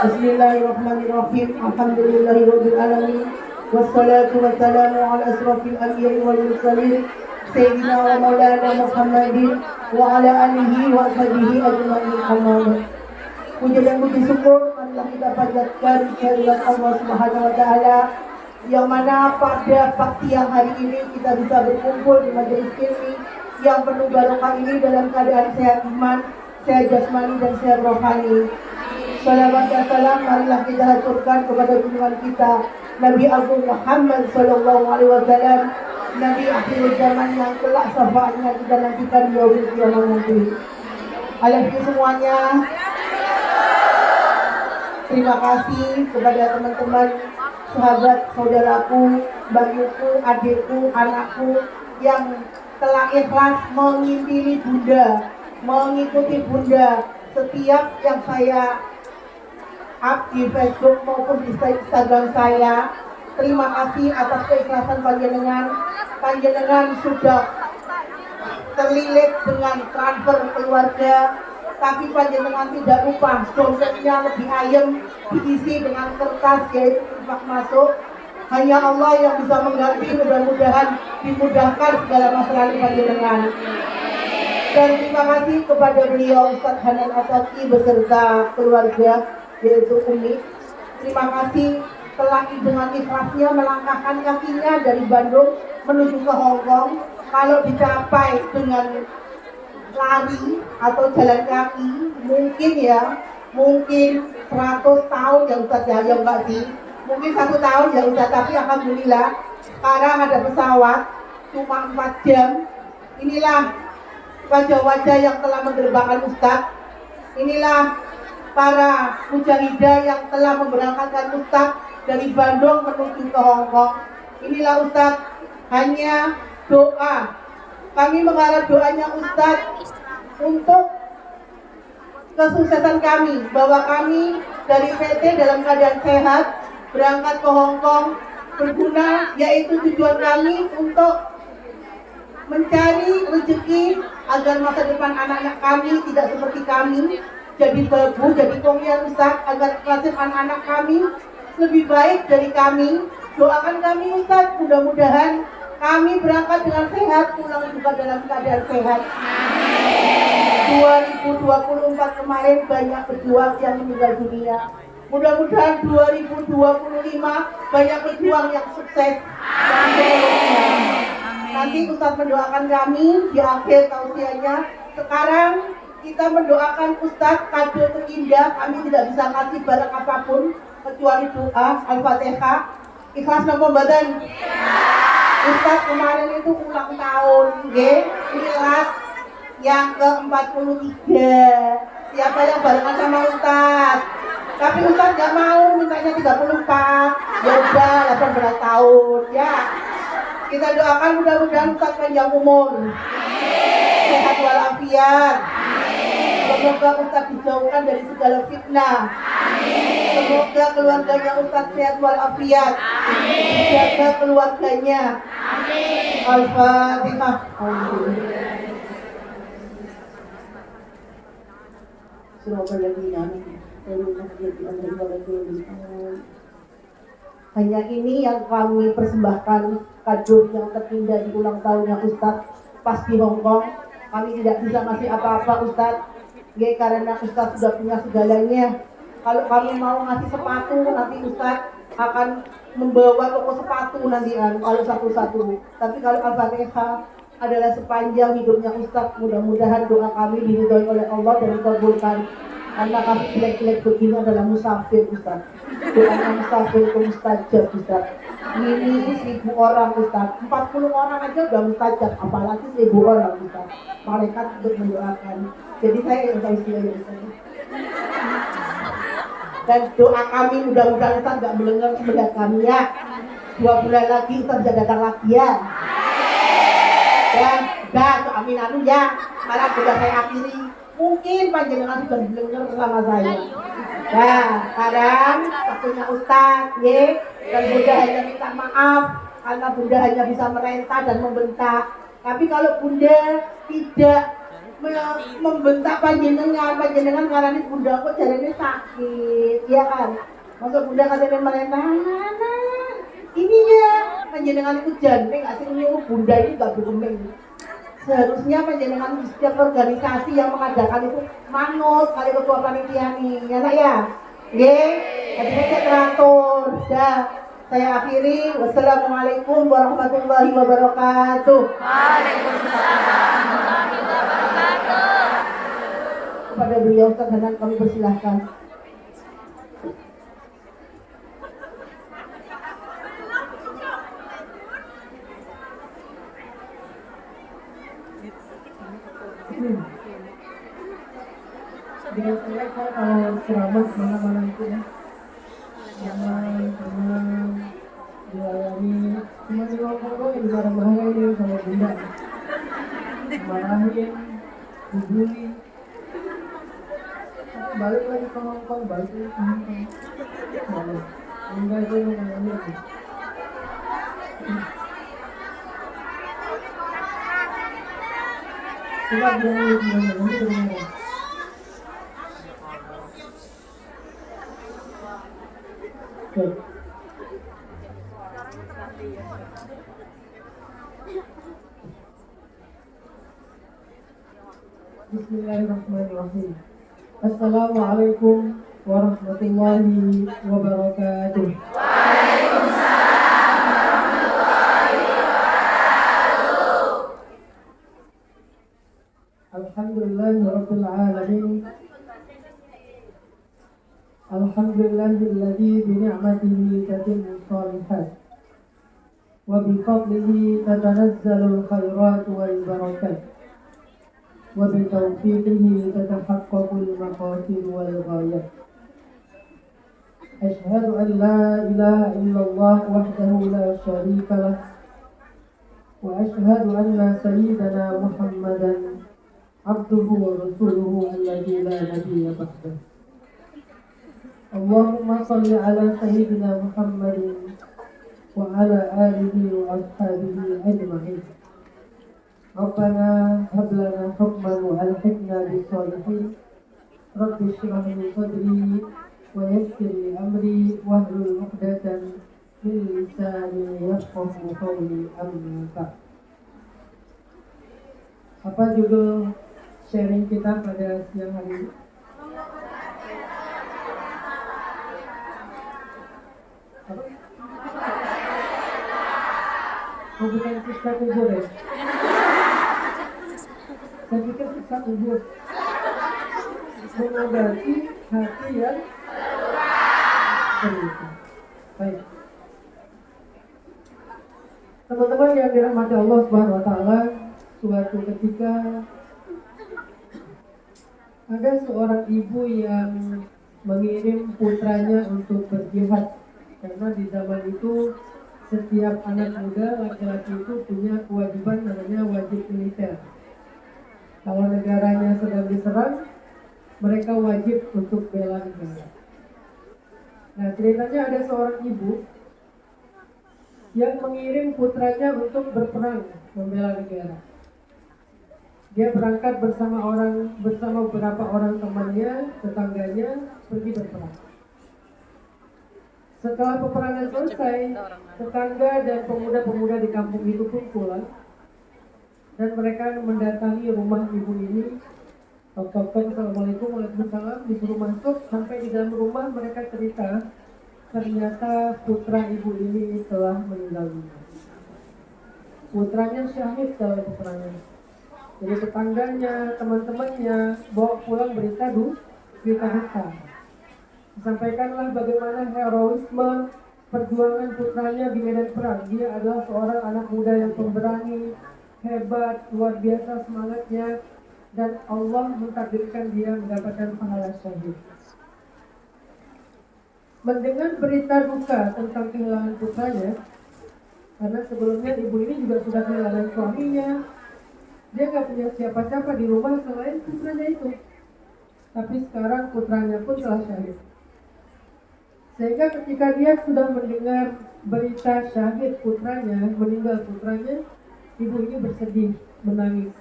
Bismillahirrahmanirrahim. Alhamdulillahirabbil alamin. Wassalatu wassalamu ala asrofil anbiya'i wal mursalin sayyidina wa maulana Muhammadin wa ala alihi wa sahbihi ajma'in. Amin. Puji dan puji syukur marilah kita panjatkan kehadirat Allah Subhanahu wa taala yang mana pada siang hari ini kita bisa berkumpul di majelis ilmi yang penuh barokah ini dalam keadaan sehat iman, sehat jasmani dan sehat rohani. Salawat dan salam marilah kita haturkan kepada junjungan kita Nabi Agung Muhammad sallallahu alaihi wasallam, Nabi akhir zaman yang kelak syafaatnya kita nantikan di yaumil qiyamah nanti. Alhamdulillah semuanya. Terima kasih kepada teman-teman, sahabat, saudaraku, bagiku, adikku, anakku yang telah ikhlas mengikuti Bunda setiap yang saya up di Facebook maupun di Instagram saya. Terima kasih atas keikhlasan panjenengan sudah terlilit dengan transfer keluarga, tapi panjenengan tidak lupa dompetnya lebih ayem diisi dengan kertas yaitu infak masuk. Hanya Allah yang bisa mengganti, mudah-mudahan dimudahkan segala masalah panjenengan. Dan terima kasih kepada beliau Ustaz Hanan Ataki beserta keluarga yaitu Umi. Terima kasih telah dengan ikhlasnya melangkahkan kakinya dari Bandung menuju ke Hong Kong. Kalau dicapai dengan lari atau jalan kaki mungkin 100 tahun ya Ustaz ya, enggak sih, mungkin 1 tahun ya Ustaz, tapi alhamdulillah sekarang ada pesawat cuma 4 jam. Inilah wajah-wajah yang telah menggerbangkan Ustaz, inilah para mujahidah yang telah memberangkatkan Ustaz dari Bandung menuju ke Hong Kong. Inilah Ustaz, hanya doa. Kami mengharap doanya Ustaz untuk kesuksesan kami, bahwa kami dari PT dalam keadaan sehat berangkat ke Hong Kong berguna, yaitu tujuan kami untuk mencari rezeki agar masa depan anak-anak kami tidak seperti kami jadi babu, jadi komian Ustaz, agar nasib anak-anak kami lebih baik dari kami. Doakan kami Ustaz, mudah-mudahan kami berangkat dengan sehat, pulang juga dalam keadaan sehat. 2024 kemarin banyak pejuang yang meninggal dunia. Mudah-mudahan 2025 banyak pejuang yang sukses. Nanti Ustaz mendoakan kami di akhir tausiahnya. Sekarang kita mendoakan Ustaz kado terindah. Kami tidak bisa kasih barang apapun kecuali doa Al-Fatihah. Ikhlas nopo mboten? Ustaz kemarin itu ulang tahun, milad yang ke-43. Siapa yang barengan sama Ustaz? Tapi Ustaz nggak mau, mintanya 34. Ya udah 18 tahun ya. Kita doakan mudah-mudahan Ustaz panjang umur, sehat walafiat. Semoga Ustaz dijauhkan dari segala fitnah. Semoga keluarganya Ustaz sehat walafiat. Jaga keluarganya. Al-Fatihah. Hanya ini yang kami persembahkan, kado yang terindah di ulang tahunnya Ustaz pas di Hong Kong. Kami tidak bisa ngasih apa-apa Ustaz, karena Ustaz sudah punya segalanya. Kalau kami mau ngasih sepatu, nanti Ustaz akan membawa toko sepatu nanti kalau satu-satu. Tapi kalau Al-Fatihah adalah sepanjang hidupnya Ustaz, mudah-mudahan doa kami diridhoi oleh Allah dan dikabulkan. Karena kami jelek-jelek begini adalah musafir Ustaz. Doanya musafir itu mustajab Ustaz. Ini 1000 orang Ustaz, 40 orang aja udah mustajab, apalagi 1000 orang Ustaz. Malaikat untuk mendoakan. Jadi saya yang tahu istilahnya Ustaz. Dan doa kami mudah-mudahan Ustaz gak melenggang sebelah kami ya. 2 bulan lagi Ustaz bisa datang lagi ya. Dan amin amin ya. Sekarang sudah saya akhiri. Mungkin panjenengan sudah mendengar sama saya. Nah, sekarang waktunya Ustaz, dan Bunda hanya minta maaf karena Bunda hanya bisa merentah dan membentak. Tapi kalau Bunda tidak membentak panjenengan ngarani bunda kok jarene sakit, ya kan? Masa bunda katanya merentah, ini ya panjenengan itu jane nggak sih nyuruh bunda ini nggak bergeming. Seharusnya panjenengan di setiap organisasi yang mengadakan itu manut kali ketua panitia nih, ya nak ya? Nggih, jadi cek teratur. Dah, saya akhiri. Wassalamualaikum warahmatullahi wabarakatuh. Waalaikumsalam warahmatullahi wabarakatuh. Kepada beliau Ustaz Hanan kami persilahkan. Biasanya saya kalau ceramah mana-mana itu ya tenang, dilayani, cuma di ngomong yang dimarah-marahin sama bunda, marahin, dibully, balik lagi ke Hongkong, balik lagi ke Hongkong, enggak itu yang namanya sih. Coba bilang lu gimana, nanti gimana? Bismillahirrahmanirrahim. Assalamualaikum warahmatullahi wabarakatuh. Waalaikumsalam warahmatullahi wabarakatuh. Alhamdulillahirabbil alamin. Alhamdulillahilladzi bi ni'matihi tatimmu shalihat wa bi fadlihi tatanazzalul khairat wal barakat wa bi tawfiqihi tatahaqqaqul maqasid wal ghayat. Asyhadu an la ilaha illallah wahdahu la syarika lah wa asyhadu anna sayyidana Muhammadan abduhu wa rasuluhu alladzi la nabiyya ba'dahu. Allahumma salli ala sayyidina Muhammadin wa ala alihi wa ashabihi ajma'in. Rabbana hab lana hukman wa alhiqna bis salihin. Rabbi shrah li sadri wa yassir li amri wahlul 'uqdatam min lisani yafqahu qawli, amma ba'd. Apa judul sharing kita pada siang hari ini? Bukan siksa kubur ya? Saya pikir siksa kubur mengobati hati yang terluka. Baik, teman-teman yang dirahmati Allah Subhanahu Wa Taala, suatu ketika ada seorang ibu yang mengirim putranya untuk berjihad, karena di zaman itu setiap anak muda laki-laki itu punya kewajiban namanya wajib militer. Kalau negaranya sedang diserang, mereka wajib untuk bela negara. Nah, ceritanya ada seorang ibu yang mengirim putranya untuk berperang membela negara. Dia berangkat bersama beberapa orang temannya, tetangganya, pergi berperang. Setelah peperangan selesai, tetangga dan pemuda-pemuda di kampung itu pun pulang, dan mereka mendatangi rumah ibu ini. Tok-tokan, assalamualaikum, waalaikumsalam, disuruh masuk. Sampai di dalam rumah mereka cerita, ternyata putra ibu ini telah meninggal dunia. Putranya syahid dalam peperangan. Jadi tetangganya, teman-temannya bawa pulang berita duka. Disampaikanlah bagaimana heroisme perjuangan putranya di medan perang. Dia adalah seorang anak muda yang pemberani, hebat, luar biasa semangatnya, dan Allah mentakdirkan dia mendapatkan pahala syahid. Mendengar berita duka tentang kehilangan putranya, karena sebelumnya ibu ini juga sudah kehilangan suaminya, dia gak punya siapa-siapa di rumah selain putranya itu. Tapi sekarang putranya pun telah syahid. Sehingga ketika dia sudah mendengar berita syahid putranya, meninggal putranya, ibu ini bersedih, menangis.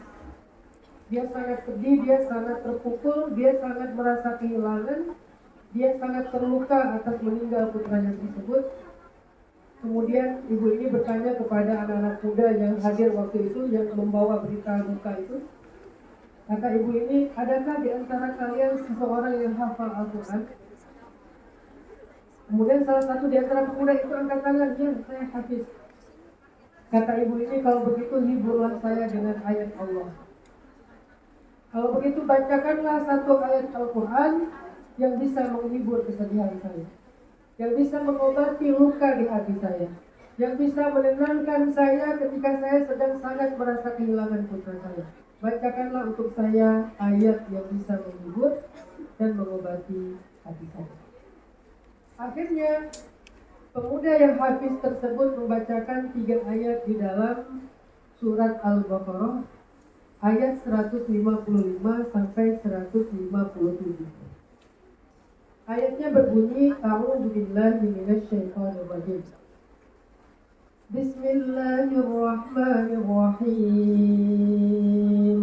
dia sangat sedih, dia sangat terpukul, dia sangat merasa kehilangan, dia sangat terluka atas meninggal putranya tersebut. Kemudian ibu ini bertanya kepada anak-anak muda yang hadir waktu itu, yang membawa berita duka itu. Kata ibu ini, adakah di antara kalian seseorang yang hafal Al-Quran? Kemudian salah satu di antara pemuda itu angkat tangan, ya saya hafiz. Kata ibu ini, kalau begitu hiburlah saya dengan ayat Allah. Kalau begitu bacakanlah satu ayat Al-Quran yang bisa menghibur kesedihan saya, yang bisa mengobati luka di hati saya, yang bisa menenangkan saya ketika saya sedang sangat merasa kehilangan putra saya. Bacakanlah untuk saya ayat yang bisa menghibur dan mengobati hati saya. Akhirnya pemuda yang hafiz tersebut membacakan 3 ayat di dalam surat Al-Baqarah ayat 155 sampai 157. Ayatnya berbunyi, A'udzu billahi minasyaitonir rajim. Bismillahirrahmanirrahim.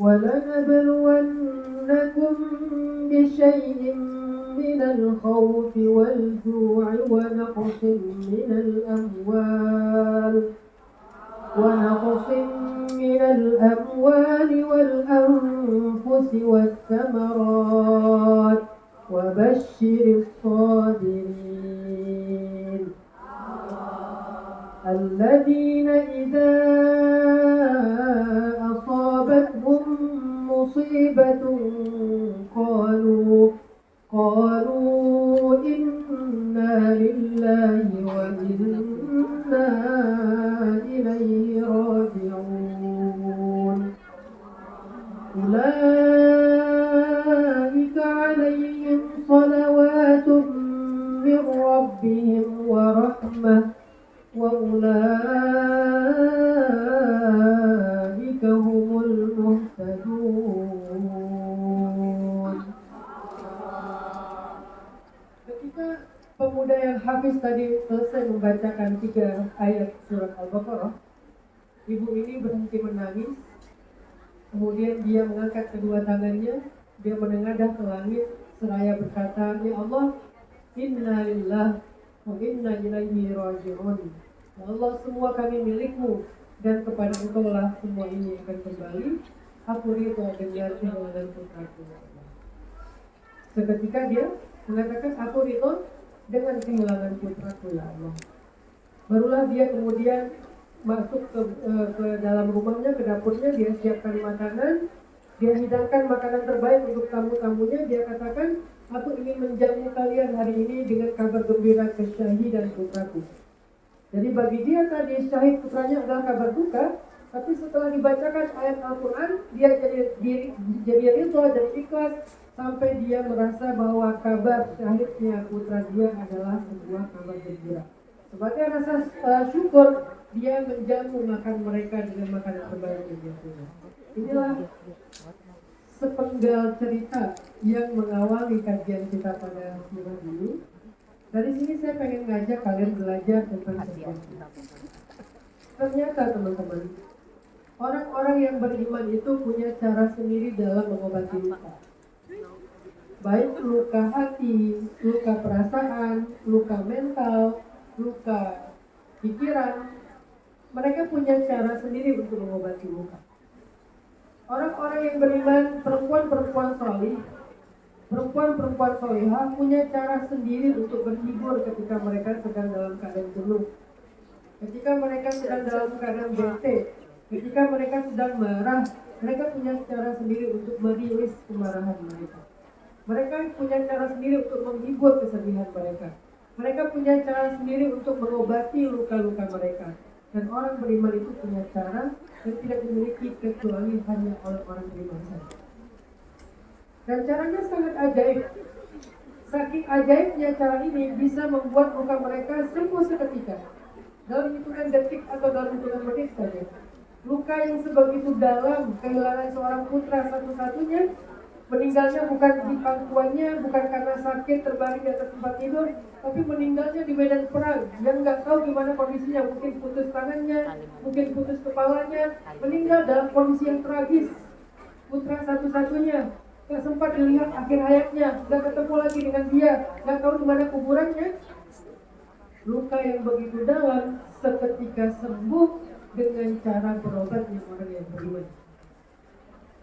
وَلَنَبْلُوَنَّكُمْ بِشَيْءٍ مِّنَ الْخَوْفِ وَالْجُوعِ وَنَقْصٍ من الأموال والأنفس والثمرات وبشر الصابرين الذين إذا أصابتهم مصيبة قالوا إنا لله وإنا إليه راجعون أولئك عليهم صلوات من ربهم ورحمة وأولئك هم المهتدون. Ketika pemuda yang hafiz tadi selesai membacakan 3 ayat surat Al-Baqarah, ibu ini berhenti menangis. Kemudian dia mengangkat kedua tangannya, dia menengadah ke langit seraya berkata, Ya Allah, inna lillah wa inna ilaihi raji'un. Ya Allah, semua kami milikmu dan kepada Engkau lah semua ini akan kembali. Aku ridho dengan kehilangan putraku. Seketika dia mengatakan, aku ridho dengan kehilangan putraku, ya Allah. Barulah dia kemudian masuk ke dalam rumahnya, ke dapurnya, dia siapkan makanan, dia hidangkan makanan terbaik untuk tamu-tamunya. Dia katakan, aku ingin menjamu kalian hari ini dengan kabar gembira kesyahidan putraku. Jadi bagi dia tadi syahid putranya adalah kabar duka, tapi setelah dibacakan ayat Al-Quran, dia jadi ridho dan ikhlas sampai dia merasa bahwa kabar syahidnya putra dia adalah sebuah kabar gembira. Sebagai rasa syukur, dia menjamu makan mereka dengan makanan terbaik yang dia punya. Inilah sepenggal cerita yang mengawali kajian kita pada surah ini. Dari sini saya pengen ngajak kalian belajar tentang sesuatu. Ternyata teman-teman, orang-orang yang beriman itu punya cara sendiri dalam mengobati luka. Baik luka hati, luka perasaan, luka mental, luka pikiran, mereka punya cara sendiri untuk mengobati luka. Orang-orang yang beriman, perempuan-perempuan solihah punya cara sendiri untuk berhibur ketika mereka sedang dalam keadaan jenuh, ketika mereka sedang dalam keadaan bete, ketika mereka sedang marah. Mereka punya cara sendiri untuk merilis kemarahan mereka. Mereka punya cara sendiri untuk menghibur kesedihan mereka. Mereka punya cara sendiri untuk mengobati luka-luka mereka. Dan orang beriman itu punya cara yang tidak dimiliki kecuali hanya oleh orang beriman saja. Dan caranya sangat ajaib. Saking ajaibnya cara ini bisa membuat luka mereka sembuh seketika, dalam hitungan detik atau dalam hitungan menit saja. Luka yang sebegitu dalam, kehilangan seorang putra satu-satunya, Meninggalnya bukan di pangkuannya, bukan karena sakit terbaring di atas tempat tidur, tapi meninggalnya di medan perang. Yang nggak tahu gimana kondisinya, mungkin putus tangannya, mungkin putus kepalanya, meninggal dalam kondisi yang tragis. Putra satu-satunya, nggak sempat dilihat akhir hayatnya, nggak ketemu lagi dengan dia, nggak tahu di mana kuburannya. Luka yang begitu dalam seketika sembuh dengan cara berobatnya orang yang beriman.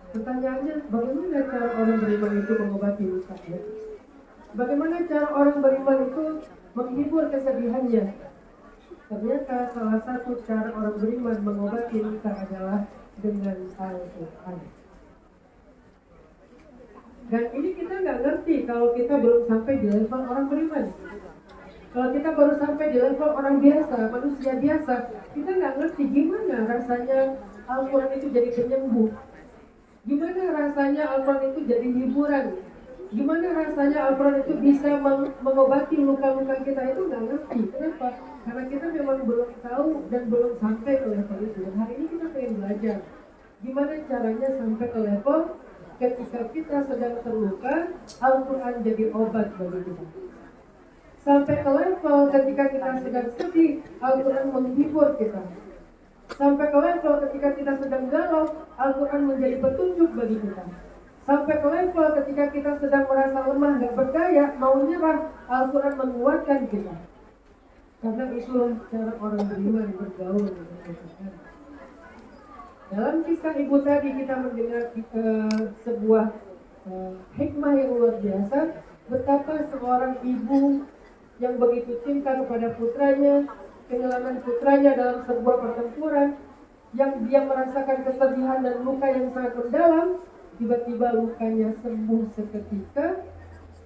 Pertanyaannya, bagaimana cara orang beriman itu mengobati lukanya? Bagaimana cara orang beriman itu menghibur kesedihannya? Ternyata salah satu cara orang beriman mengobati luka adalah dengan Al-Quran. Dan ini kita nggak ngerti kalau kita belum sampai di level orang beriman. Kalau kita baru sampai di level orang biasa, manusia biasa, kita nggak ngerti gimana rasanya Al-Quran itu jadi penyembuh. Gimana rasanya Al-Quran itu jadi hiburan. Gimana rasanya Al-Quran itu bisa mengobati luka-luka kita, itu nggak ngerti. Kenapa? Karena kita memang belum tahu dan belum sampai ke level itu. Dan hari ini kita pengen belajar gimana caranya sampai ke level ketika kita sedang terluka, Al-Quran jadi obat bagi kita. Sampai ke level ketika kita sedang sedih, Al-Quran menghibur kita. Sampai ke level ketika kita sedang galau, Al-Quran menjadi petunjuk bagi kita. Sampai ke level ketika kita sedang merasa lemah, gak berdaya, mau nyerah, Al-Quran menguatkan kita. Karena itulah cara orang beriman bergaul dengan Tuhan. Dalam kisah ibu tadi kita mendengar sebuah hikmah yang luar biasa, betapa seorang ibu yang begitu cinta kepada putranya, kehilangan putranya dalam sebuah pertempuran, yang dia merasakan kesedihan dan luka yang sangat mendalam, tiba-tiba lukanya sembuh seketika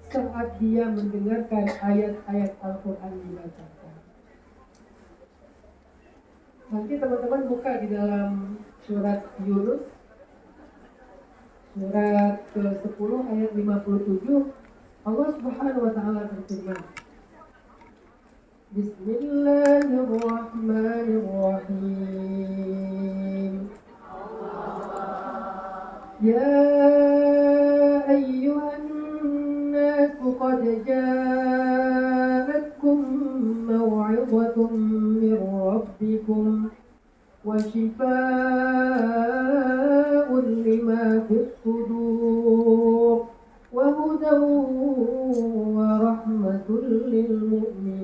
saat dia mendengarkan ayat-ayat Al-Quran dibacakan. Nanti teman-teman buka di dalam surat Yunus, surat ke-10 ayat 57, Allah Subhanahu wa Ta'ala berfirman, Bismillahirrahmanirrahim. Ya ayyuhan nas qad ja'atkum maw'izatun min rabbikum wa shifaa'un lima fis sudur wa hudan wa rahmatul lil mu'minin.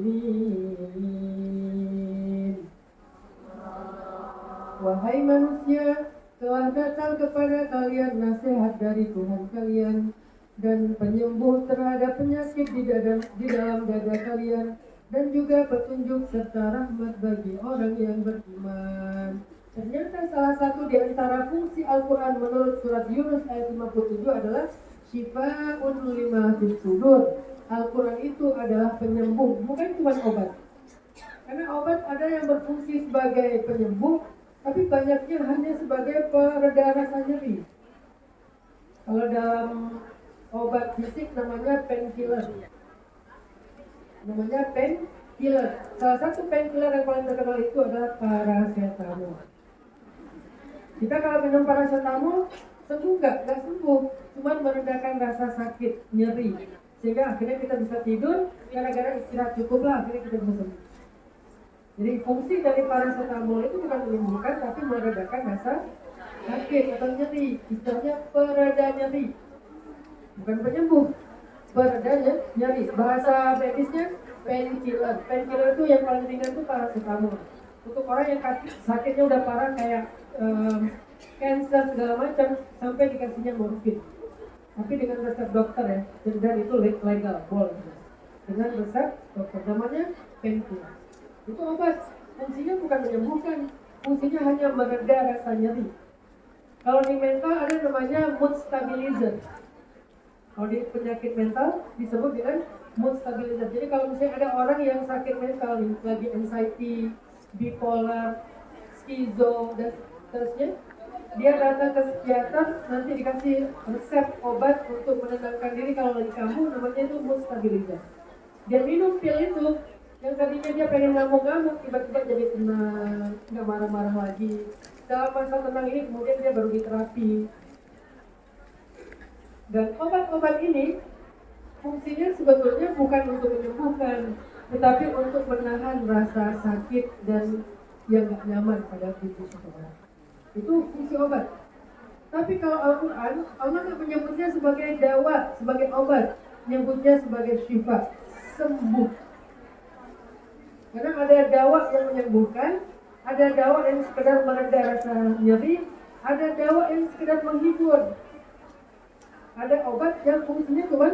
Wahai manusia, telah datang kepada kalian nasihat dari Tuhan kalian dan penyembuh terhadap penyakit di dalam dada kalian, dan juga petunjuk serta rahmat bagi orang yang beriman. Ternyata salah satu di antara fungsi Al-Quran menurut surat Yunus ayat 57 adalah Shifa'un lima fis sudur. Al-Quran itu adalah penyembuh, bukan cuma obat. Karena obat ada yang berfungsi sebagai penyembuh, tapi banyaknya hanya sebagai pereda rasa nyeri. Kalau dalam obat fisik namanya painkiller. Salah satu painkiller yang paling terkenal itu adalah paracetamol. Kita kalau minum paracetamol, sembuh nggak sembuh, cuma meredakan rasa sakit, nyeri, sehingga akhirnya kita bisa tidur, gara-gara istirahat cukup lah, akhirnya kita bisa sembuh. Jadi fungsi dari paracetamol itu bukan menyembuhkan, tapi meredakan rasa sakit atau nyeri. Istilahnya pereda nyeri, bukan penyembuh, pereda nyeri. Bahasa medisnya painkiller. Painkiller itu yang paling ringan itu paracetamol. Untuk orang yang sakitnya udah parah kayak cancer segala macam, sampai dikasihnya morfin. Tapi dengan resep dokter ya, dan itu legal, boleh. Dengan resep dokter, namanya painkiller. Itu obat, fungsinya bukan menyembuhkan, fungsinya hanya mereda rasa nyeri. Kalau di mental ada namanya mood stabilizer. Kalau di penyakit mental disebut dengan mood stabilizer. Jadi kalau misalnya ada orang yang sakit mental, lagi anxiety, bipolar, skizo, dan seterusnya, dia datang ke psikiater, nanti dikasih resep obat untuk menenangkan diri kalau lagi kambuh, namanya itu mood stabilizer. Dia minum pil itu, yang tadinya dia pengen ngamuk-ngamuk, tiba-tiba jadi tenang, nggak marah-marah lagi. Dalam masa tenang ini kemudian dia baru diterapi. Dan obat-obat ini fungsinya sebetulnya bukan untuk menyembuhkan, tetapi untuk menahan rasa sakit dan yang gak nyaman pada tubuh seseorang. Itu fungsi obat. Tapi kalau Al-Quran, Allah nggak menyebutnya sebagai dawa, sebagai obat, menyebutnya sebagai syifa, sembuh. Karena ada dawa yang menyembuhkan, ada dawa yang sekedar mereda rasa nyeri, ada dawa yang sekedar menghibur. Ada obat yang fungsinya cuma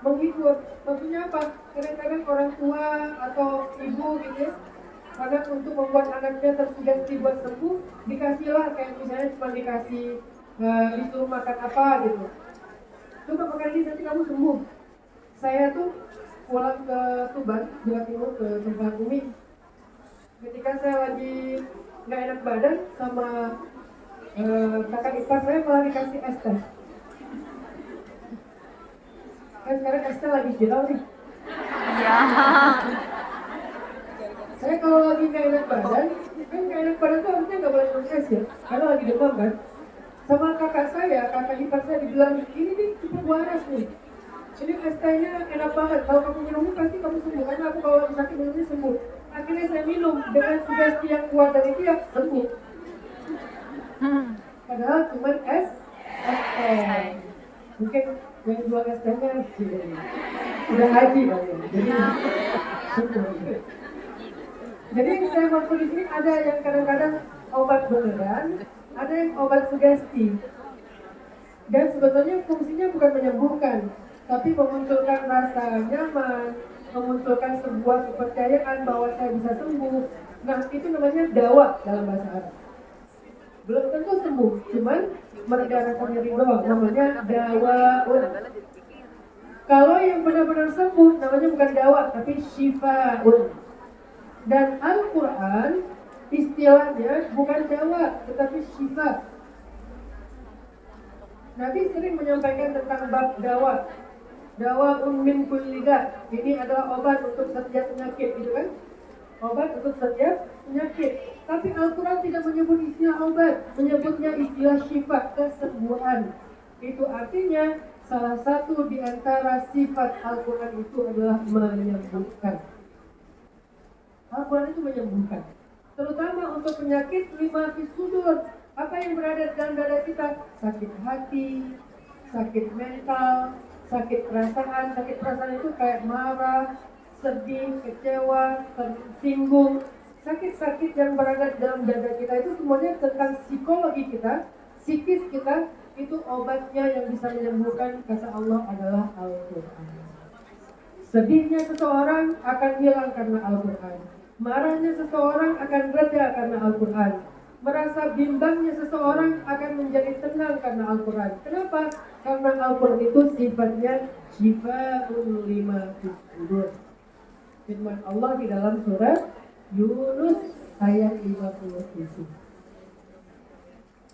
menghibur. Maksudnya apa? Kadang-kadang orang tua atau ibu gitu ya, karena untuk membuat anaknya tersugesti buat sembuh, dikasihlah kayak misalnya cuma dikasih disuruh makan apa gitu. Coba makan ini nanti kamu sembuh. Saya tuh pulang ke Tuban, Jawa Timur ke tempat Umi. Ketika saya lagi nggak enak badan sama kakak ipar saya malah dikasih es teh. Kan sekarang es teh lagi viral nih. Iya. Saya kalau lagi nggak enak badan, kan nggak enak badan tuh harusnya nggak boleh minum es ya, karena lagi demam kan. Sama kakak ipar saya dibilang, ini nih cepet waras nih. Ini es tehnya enak banget, kalau kamu minumnya pasti kamu sembuh, karena aku kalau lagi sakit minumnya sembuh. Akhirnya saya minum, dengan sugesti yang kuat dari dia, sembuh. Padahal cuma es teh. Mungkin yang jual es tehnya udah haji kali ya, jadi sembuh. Jadi yang saya maksud di sini ada yang kadang-kadang obat beneran, ada yang obat sugesti. Dan sebetulnya fungsinya bukan menyembuhkan, tapi memunculkan rasa nyaman, memunculkan sebuah kepercayaan bahwa saya bisa sembuh. Nah, itu namanya dawa dalam bahasa Arab. Belum tentu sembuh, cuman mereda rasa nyeri doang, namanya dawaun. Kalau yang benar-benar sembuh, namanya bukan dawa, tapi syifaun. Dan Al-Quran istilahnya bukan dawa, tetapi syifa. Nabi sering menyampaikan tentang bab dawa. Dawaun min kulli da. Ini adalah obat untuk setiap penyakit, gitu kan? Obat untuk setiap penyakit. Tapi Al-Quran tidak menyebut istilah obat, menyebutnya istilah syifa, kesembuhan. Itu artinya salah satu di antara sifat Al-Quran itu adalah menyembuhkan. Al-Quran itu menyembuhkan, terutama untuk penyakit lima fis sudur. Apa yang berada dalam dada kita? Sakit hati, sakit mental, sakit perasaan. Sakit perasaan itu kayak marah, sedih, kecewa, tersinggung. Sakit-sakit yang berada dalam dada kita itu semuanya tentang psikologi kita, psikis kita. Itu obatnya yang bisa menyembuhkan, kata Allah, adalah Al-Quran. Sedihnya seseorang akan hilang karena Al-Quran. Marahnya seseorang akan reda karena Al-Quran. Merasa bimbangnya seseorang akan menjadi tenang karena Al-Quran. Kenapa? Karena Al-Quran itu sifatnya syifa'un lima fis sudur. Firman Allah di dalam surat Yunus ayat 57.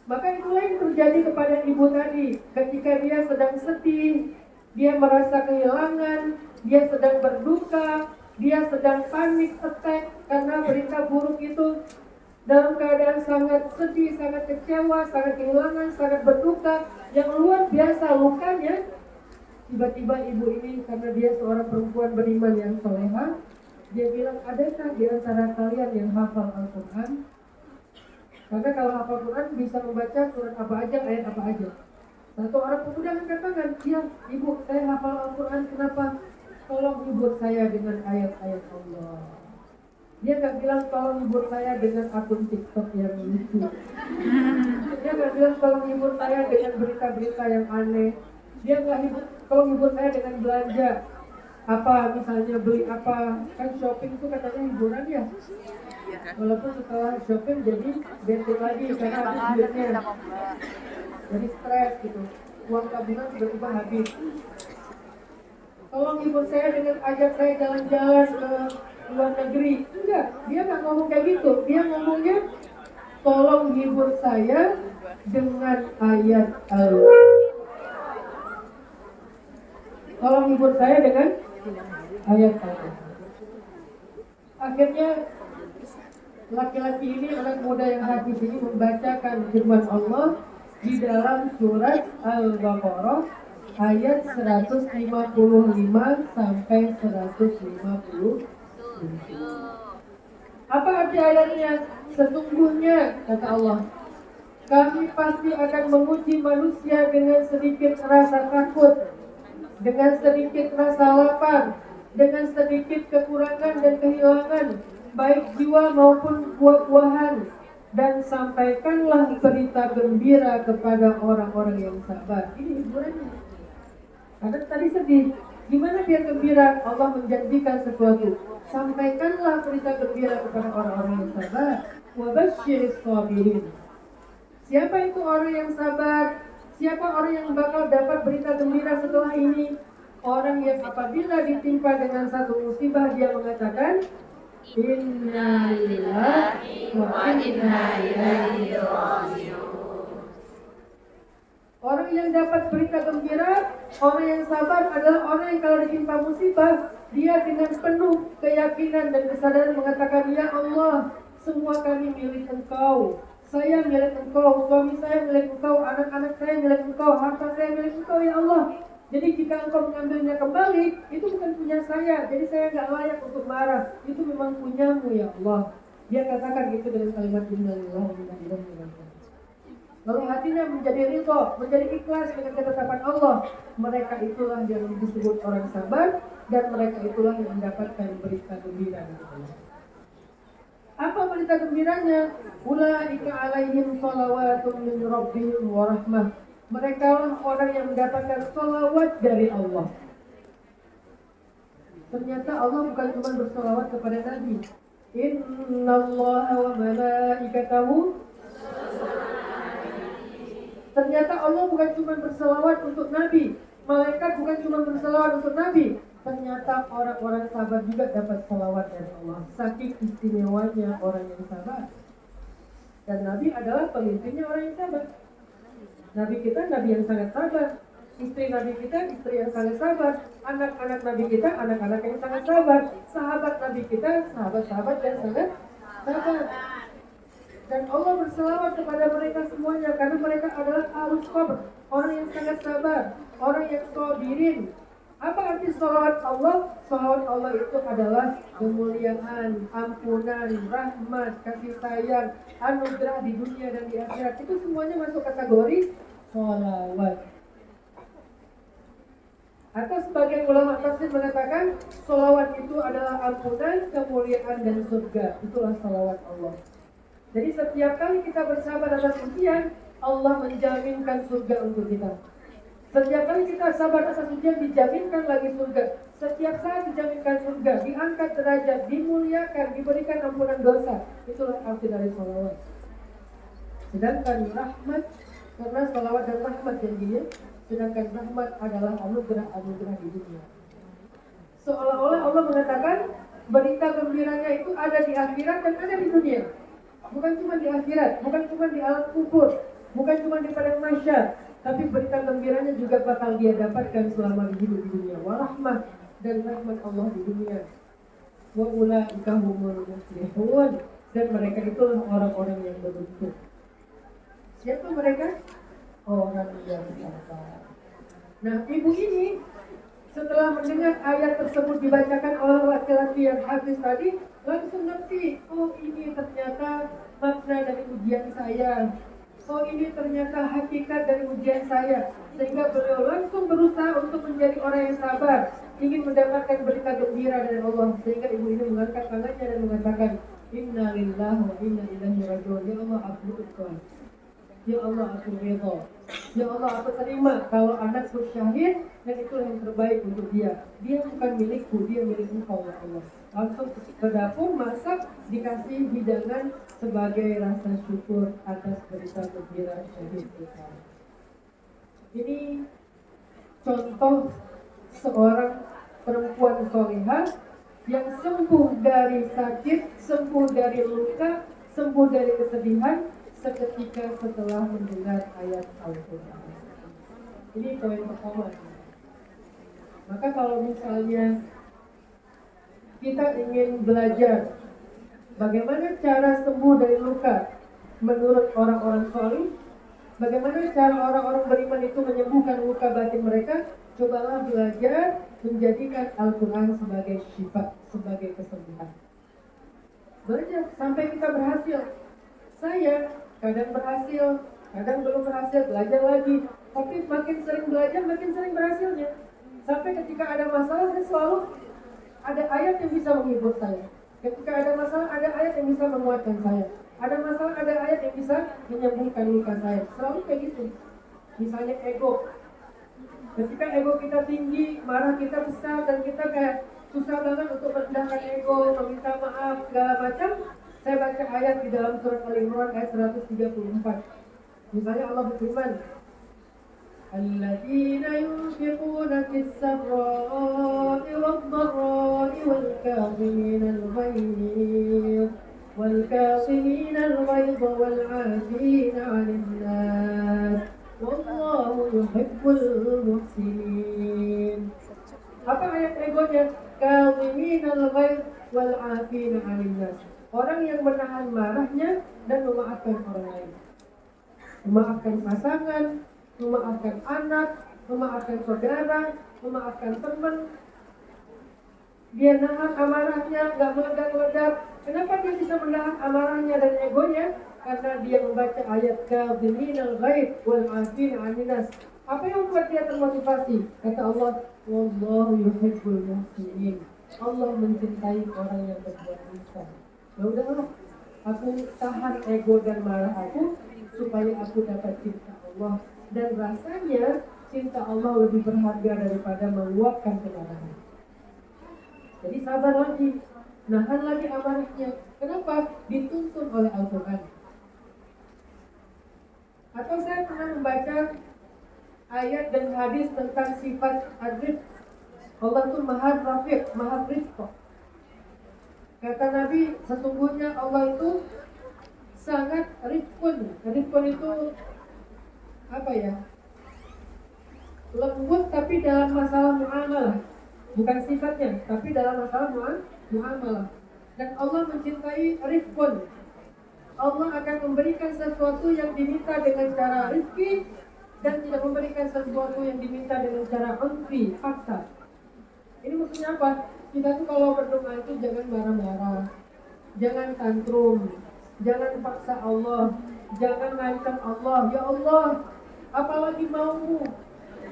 Maka itulah yang terjadi kepada ibu tadi. Ketika dia sedang sedih, dia merasa kehilangan, dia sedang berduka, dia sedang panik attack karena berita buruk itu. Dalam keadaan sangat sedih, sangat kecewa, sangat kehilangan, sangat berduka, yang luar biasa lukanya. Tiba-tiba ibu ini, karena dia seorang perempuan beriman yang soleha, dia bilang, adakah di antara kalian yang hafal Al-Quran? Karena kalau hafal Quran bisa membaca surat apa aja, ayat apa aja. Satu orang pemuda angkat tangan, iya ibu, saya hafal Al-Quran, kenapa? Tolong hibur saya dengan ayat-ayat Allah. Dia gak bilang tolong hibur saya dengan akun TikTok yang lucu. Dia gak bilang tolong hibur saya dengan berita-berita yang aneh. Dia gak tolong hibur saya dengan belanja. Apa misalnya beli apa. Kan shopping itu katanya hiburan ya. Walaupun setelah shopping jadi bete lagi karena habis duitnya. Jadi stres gitu. Uang tabungan tiba-tiba habis. Tolong hibur saya dengan ajak saya jalan-jalan ke luar negeri. Enggak, dia nggak ngomong kayak gitu. Dia ngomongnya tolong hibur saya dengan ayat Allah. Tolong hibur saya dengan ayat Allah. Akhirnya laki-laki ini, anak muda yang hafiz ini membacakan firman Allah di dalam surat Al-Baqarah ayat 155 sampai 157. Apa arti ayatnya? Sesungguhnya, kata Allah, kami pasti akan menguji manusia dengan sedikit rasa takut, dengan sedikit rasa lapar, dengan sedikit kekurangan dan kehilangan, baik jiwa maupun buah-buahan. Dan sampaikanlah berita gembira kepada orang-orang yang sabar. Ini hiburannya. Karena tadi sedih. Gimana dia gembira? Allah menjanjikan sesuatu. Sampaikanlah berita gembira kepada orang-orang yang sabar. Wa basyiris sabirin. Siapa itu orang yang sabar? Siapa orang yang bakal dapat berita gembira setelah ini? Orang yang apabila ditimpa dengan satu musibah dia mengatakan, Inna lillahi wa inna ilaihi raji'un. Orang yang dapat berita gembira, orang yang sabar adalah orang yang kalau ditimpa musibah, dia dengan penuh keyakinan dan kesadaran mengatakan, Ya Allah, semua kami milik Engkau. Saya milik Engkau, suami saya milik Engkau, anak-anak saya milik Engkau, harta saya milik Engkau, Ya Allah. Jadi jika Engkau mengambilnya kembali, itu bukan punya saya. Jadi saya nggak layak untuk marah. Itu memang punyamu, Ya Allah. Dia katakan itu dengan kalimat innalillahi wa inna ilaihi raji'un. Lalu hatinya menjadi ridho, menjadi ikhlas dengan ketetapan Allah. Mereka itulah yang disebut orang sabar, dan mereka itulah yang mendapatkan berita gembira. Apa berita gembiranya? Ulaika alaihim salawatun min rabbihim wa rahmah. Mereka lah orang yang mendapatkan salawat dari Allah. Ternyata Allah bukan cuma bersalawat kepada Nabi. Innallaha wa malaikatahu. Ternyata Allah bukan cuma bersalawat untuk Nabi. Malaikat bukan cuma bersalawat untuk Nabi. Ternyata orang-orang sabar juga dapat salawat dari Allah. Saking istimewanya orang yang sabar. Dan Nabi adalah pemimpinnya orang yang sabar. Nabi kita Nabi yang sangat sabar. Istri Nabi kita istri yang sangat sabar. Anak-anak Nabi kita anak-anak yang sangat sabar. Sahabat Nabi kita sahabat-sahabat yang sangat sabar. Dan Allah berselawat kepada mereka semuanya karena mereka adalah ahlus sabr, orang yang sangat sabar, orang yang sabirin. Apa arti salawat Allah? Salawat Allah itu adalah kemuliaan, ampunan, rahmat, kasih sayang, anugerah di dunia dan di akhirat. Itu semuanya masuk kategori salawat. Atau sebagian ulama tafsir mengatakan salawat itu adalah ampunan, kemuliaan dan surga. Itulah salawat Allah. Jadi setiap kali kita bersabar atas ujian, Allah menjaminkan surga untuk kita. Setiap kali kita sabar atas ujian, dijaminkan lagi surga. Setiap saat dijaminkan surga, diangkat derajat, dimuliakan, diberikan ampunan dosa. Itulah arti dari salawat. Sedangkan rahmat, karena salawat dan rahmat janjinya, sedangkan rahmat adalah anugerah-anugerah di dunia. Seolah-olah Allah mengatakan berita gembiranya itu ada di akhirat dan ada di dunia. Bukan cuma di akhirat, bukan cuma di alam kubur, bukan cuma di padang mahsyar, tapi berita gembiranya juga bakal dia dapatkan selama hidup di dunia. Warahmah, dan rahmat Allah di dunia. Wa ulaika humul muflihun, dan mereka itulah orang-orang yang beruntung. Siapa mereka? Orang yang sabar. Nah, ibu ini setelah mendengar ayat tersebut dibacakan oleh laki-laki yang hafiz tadi, langsung ngerti, oh ini ternyata makna dari ujian saya. Oh ini ternyata hakikat dari ujian saya. Sehingga beliau langsung berusaha untuk menjadi orang yang sabar, ingin mendapatkan berita gembira dari Allah. Sehingga ibu ini mengangkat tangannya dan mengatakan, Inna lillahi wa inna ilaihi raji'un. Ya Allah, aku ikhlas. Ya Allah, aku ridha. Ya Allah, aku terima kalau anakku syahid, dan itulah yang terbaik untuk dia. Dia bukan milikku, dia milik Engkau, ya Allah. Langsung ke dapur, masak, dikasih hidangan sebagai rasa syukur atas berita gembira syahid kita. Ini contoh seorang perempuan solehah yang sembuh dari sakit, sembuh dari luka, sembuh dari kesedihan, seketika setelah mendengar ayat Al-Quran. Ini poin pertama. Maka kalau misalnya kita ingin belajar bagaimana cara sembuh dari luka menurut orang-orang saleh, Bagaimana cara orang-orang beriman itu menyembuhkan luka batin mereka? Cobalah belajar menjadikan Al-Quran sebagai syifa, sebagai kesembuhan. Belajar sampai kita berhasil. Saya kadang berhasil, kadang belum berhasil, belajar lagi. Tapi makin sering belajar, makin sering berhasilnya. Sampai ketika ada masalah, saya selalu ada ayat yang bisa menghibur saya. Ketika ada masalah, ada ayat yang bisa menguatkan saya. Ada masalah, ada ayat yang bisa menyembuhkan luka saya. Selalu kayak gitu. Misalnya ego. Ketika ego kita tinggi, marah kita besar, dan kita kayak susah banget untuk merendahkan ego, meminta maaf, segala macam. Saya baca ayat di dalam surat Al-Imran ayat 134. Misalnya Allah berfirman, الذين ينفقون في السراء والضراء والكاظمين الغيظ والعافين عن الناس والله يحب المحسنين. Apa ayat egonya? Kazimin al-ghaiz wal 'afina 'anil nas. Orang yang menahan marahnya dan memaafkan orang lain. Memaafkan pasangan, memaafkan anak, memaafkan saudara, memaafkan teman. Dia nahan amarahnya, gak meledak-ledak. Kenapa dia bisa menahan amarahnya dan egonya? Karena dia membaca ayat kazimin al-ghaiz wal 'afina 'anil nas. Apa yang membuat dia termotivasi? Kata Allah, wallahu yuhibbul muhsinin. Allah mencintai orang yang berbuat ihsan. Ya udahlah, aku tahan ego dan marah aku supaya aku dapat cinta Allah. Dan rasanya cinta Allah lebih berharga daripada meluapkan kemarahan. Jadi sabar lagi, nahan lagi amarahnya. Kenapa? Dituntun oleh Al-Quran. Atau saya pernah membaca ayat dan hadis tentang sifat ar-rifq. Allah itu maha rafiq, maha rifq. Kata Nabi, sesungguhnya Allah itu sangat rifqun. Rifqun itu apa ya? Lembut tapi dalam masalah muamalah. Bukan sifatnya, tapi dalam masalah muamalah. Dan Allah mencintai rifqun. Allah akan memberikan sesuatu yang diminta dengan cara rizki dan tidak memberikan sesuatu yang diminta dengan cara unfi, paksa. Ini maksudnya apa? Kita tuh kalau berdoa itu jangan marah-marah, jangan tantrum, jangan paksa Allah, jangan ngancam Allah. Ya Allah, apalagi maumu?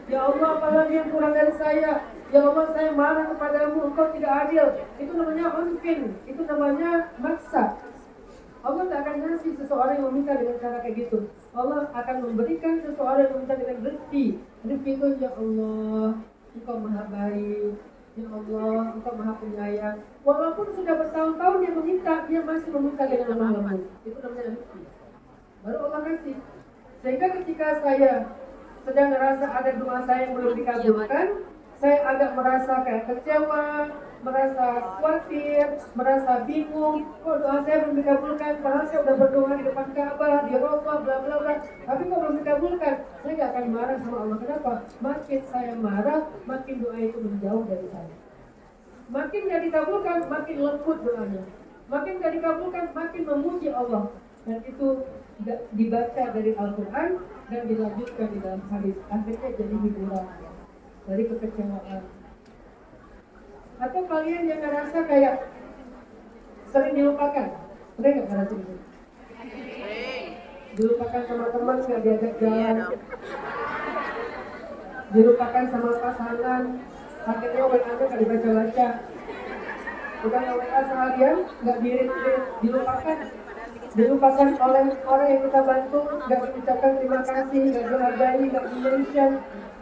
Ya Allah, apalagi yang kurang dari saya? Ya Allah, saya marah kepadamu, engkau tidak adil. Itu namanya unfin, itu namanya maksa. Allah tak akan ngasih seseorang yang meminta dengan cara kayak gitu. Allah akan memberikan seseorang yang meminta dengan rezeki. Rezeki itu, ya Allah, engkau maha baik. Ya Allah, engkau maha penyayang. Walaupun sudah bertahun-tahun dia meminta, dia masih meminta dengan lemah lembut. Itu namanya rezeki. Baru Allah kasih. Sehingga ketika saya sedang merasa ada doa saya yang belum dikabulkan, saya agak merasa kayak kecewa, merasa khawatir, merasa bingung. Kok doa saya belum dikabulkan? Padahal saya sudah berdoa di depan Ka'bah, di Rasulullah, bla bla bla. Tapi kok belum dikabulkan? Saya nggak akan marah sama Allah. Kenapa? Makin saya marah, makin doa itu menjauh dari saya. Makin nggak dikabulkan, makin lembut doanya. Makin nggak dikabulkan, makin memuji Allah. Dan itu dibaca dari Al-Quran dan dilanjutkan di dalam hadis. Akhirnya jadi hiburan dari kekecewaan. Atau kalian yang ngerasa kayak sering dilupakan, sering nggak ngerasa itu? Dilupakan sama teman, nggak diajak jalan, dilupakan sama pasangan, akhirnya WA-nya nggak dibaca-baca, udah WA seharian nggak diirit-irit, dilupakan oleh orang yang kita bantu, nggak diucapkan terima kasih, nggak dihargai, nggak di-mention,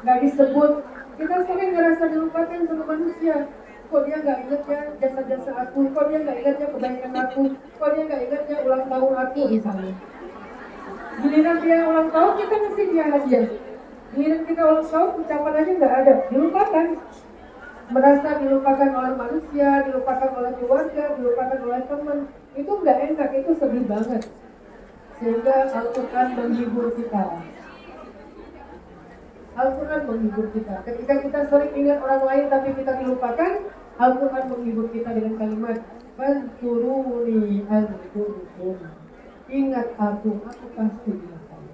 nggak disebut. Kita sering ngerasa dilupakan sama manusia. Kok dia nggak ingat ya jasa-jasa aku, kok dia nggak ingat ya kebaikan aku, kok dia nggak ingat ya ulang tahun aku misalnya. Giliran dia ulang tahun kita mesti dia hadiah. Giliran kita ulang tahun ucapan aja nggak ada, dilupakan. Merasa dilupakan oleh manusia, dilupakan oleh keluarga, dilupakan oleh teman. Itu nggak enak, itu sedih banget. Sehingga Al-Quran menghibur kita. Al-Quran menghibur kita. Ketika kita sering ingat orang lain tapi kita dilupakan, Al-Quran menghibur kita dengan kalimat Fadhkuruni azkurkum. Ingat aku pasti ingat kamu.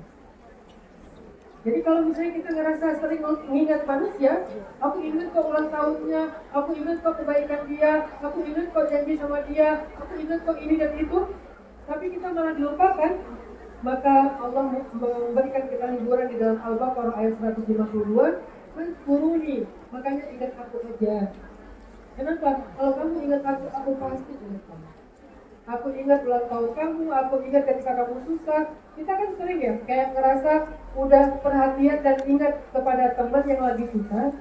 Jadi kalau misalnya kita ngerasa sering mengingat manusia, aku ingat kok ulang tahunnya, aku ingat kok kebaikan dia, aku ingat kok janji sama dia, aku ingat kok ini dan itu, tapi kita malah dilupakan, maka Allah memberikan kita hiburan di dalam Al-Baqarah ayat 152, "Fadhkuruni", makanya ingat aku aja. Kenapa? Kalau kamu ingat aku pasti ingat kamu. Aku ingat ulang tahun kamu, aku ingat ketika kamu susah. Kita kan sering ya, kayak ngerasa udah perhatian dan ingat kepada teman yang lagi susah.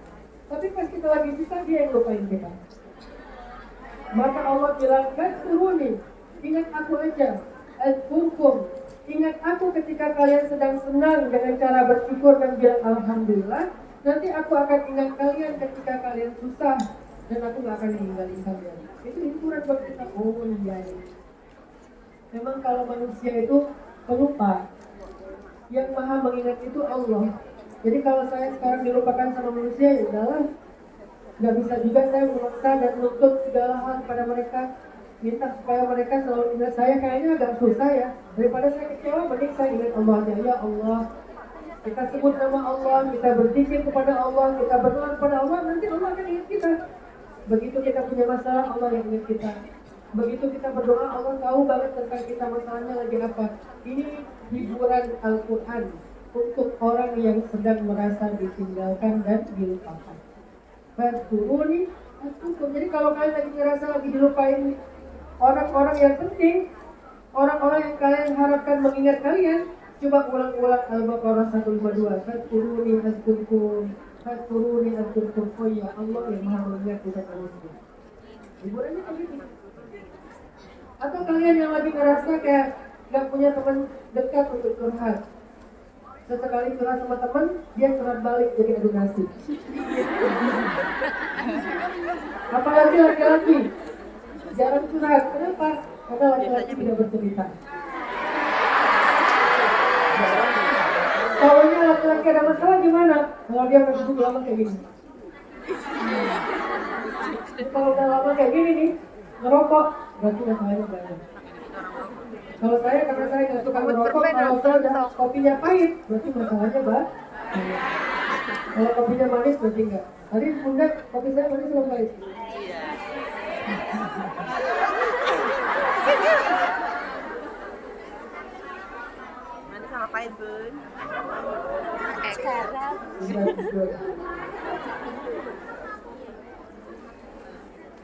Tapi pas kita lagi susah, dia yang lupain kita. Maka Allah bilang, "Fadhkuruni", ingat aku aja. "Adhkurkum", ingat aku ketika kalian sedang senang dengan cara bersyukur dan bilang Alhamdulillah. Nanti aku akan ingat kalian ketika kalian susah. Dan aku gak akan meninggalin kalian. Itu hiburan buat kita. Oh iya. Memang kalau manusia itu pelupa, yang maha mengingat itu Allah. Jadi kalau saya sekarang dilupakan sama manusia, ya udahlah. Gak bisa juga saya memaksa dan menuntut segala hal kepada mereka. Minta supaya mereka selalu ingat saya, kayaknya agak susah ya. Daripada saya kecewa, mending saya ingat Allah aja. Ya Allah, kita sebut nama Allah, kita berzikir kepada Allah, kita berdoa kepada Allah, nanti Allah akan ingat kita. Begitu kita punya masalah, Allah yang ingat kita. Begitu kita berdoa, Allah tahu banget tentang kita masalahnya lagi apa. Ini hiburan Al-Quran untuk orang yang sedang merasa ditinggalkan dan dilupakan. Fadhkuruni adhkurkum. Jadi kalau kalian lagi ngerasa lagi dilupain orang-orang yang penting, orang-orang yang kalian harapkan mengingat kalian, coba ulang-ulang Al-Baqarah 152. Fadhkuruni adhkurkum. Fadhkuruni adhkurkum. Oh iya, Allah yang maha mengingat kita manusia. Hiburannya kayak gitu. Atau kalian yang lagi ngerasa kayak gak punya teman dekat untuk curhat. Sesekali curhat sama teman, dia curhat balik jadi adu nasib. Apalagi laki-laki jarang curhat. Kenapa? Karena laki-laki tidak bercerita. Tahunya laki-laki ada masalah gimana? Kalau dia udah lama kayak gini. Kalau udah lama kayak gini nih, ngerokok, berarti masalahnya banyak. Kalau saya, karena saya nggak suka merokok, kalau saya udah kopinya pahit, berarti masalahnya banyak. Kalau kopinya manis, berarti enggak. Tadi bunda, kopi saya manis atau pahit? Manis sama pahit, Bun. Sekarang.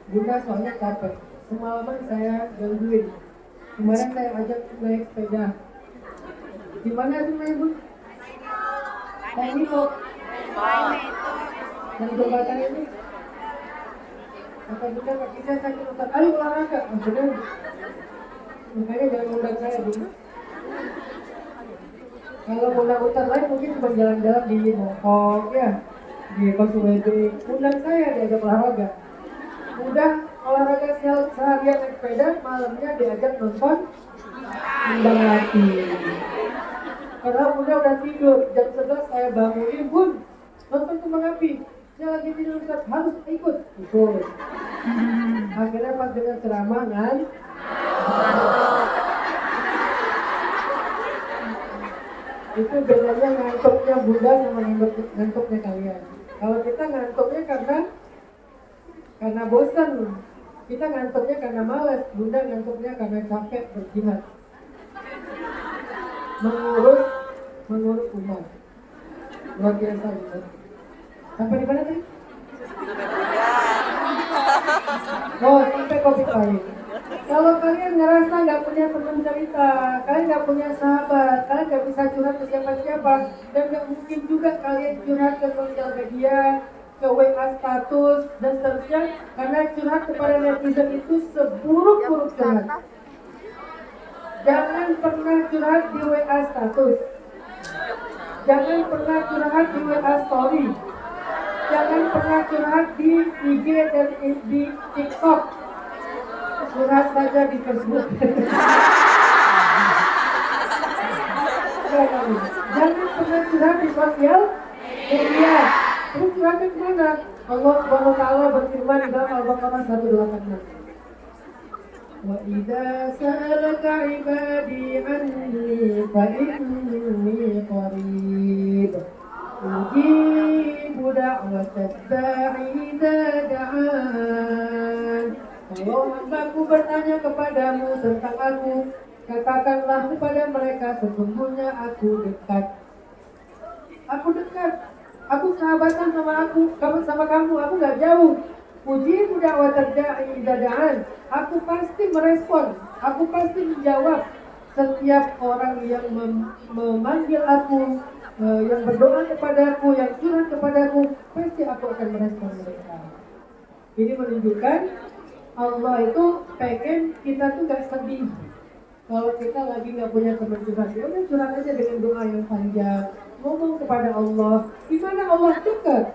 Bunda soalnya capek. Semalaman saya gangguin. Kemarin saya ajak naik sepeda. Di mana itu naik, Bu? Ini kok. Yang jembatan ini. Kata Bunda, kaki saya sakit, Ustaz. Ayo olahraga. Maksudnya, makanya jangan undang saya, Bu. Kalau undang-undang lain mungkin cuma jalan-jalan di Mongkok, ya, di Konsumen. Undang saya diajak olahraga. Udah olahraga seharian naik sepeda, malamnya diajak nonton kembang api. Karena Bunda udah tidur, jam 11 saya bangunin, Bun, nonton kembang api. Saya lagi tidur, Ustaz, harus ikut. Akhirnya pas dengar ceramah kan, itu bedanya ngantuknya Bunda sama ngantuknya kalian. Kalau kita ngantuknya karena bosan, kita ngantuknya karena malas. Bunda ngantuknya karena capek berjihad, mengurus umat. Luar biasa, Bunda. Sampai di mana tadi? Oh, sampai kopi pahit. Kalau kalian ngerasa nggak punya teman cerita, kalian nggak punya sahabat, kalian nggak bisa curhat ke siapa-siapa, dan nggak mungkin juga kalian curhat ke sosial media, ke WA status, dan seterusnya, karena curhat kepada netizen itu seburuk-buruk curhat. Jangan pernah curhat di WA status, jangan pernah curhat di WA story, jangan pernah curhat di IG dan di TikTok. Curhat saja di Facebook. Jangan pernah curhat di sosial media. Terus curhatnya kemana? Allah Subhanahu wa Ta'ala berfirman di dalam Al-Baqarah 186. وإذا سألك عبادي عني فإني قريب أجيب دعوة الداعي إذا دعان. Kalau hambaku bertanya kepadamu tentang aku, katakanlah kepada mereka, sesungguhnya aku dekat. Aku dekat. Aku sahabatan sama kamu. Aku nggak jauh. Uji dakwah terda'i dadaan. Aku pasti merespon. Aku pasti menjawab setiap orang yang memanggil aku, yang berdoa kepadaku, yang curhat kepadaku, pasti aku akan merespon mereka. Ini menunjukkan Allah itu pengen kita tuh gak sedih. Kalau kita lagi gak punya teman curhat, ya udah curhat aja dengan doa yang panjang, ngomong kepada Allah. Gimana Allah dekat?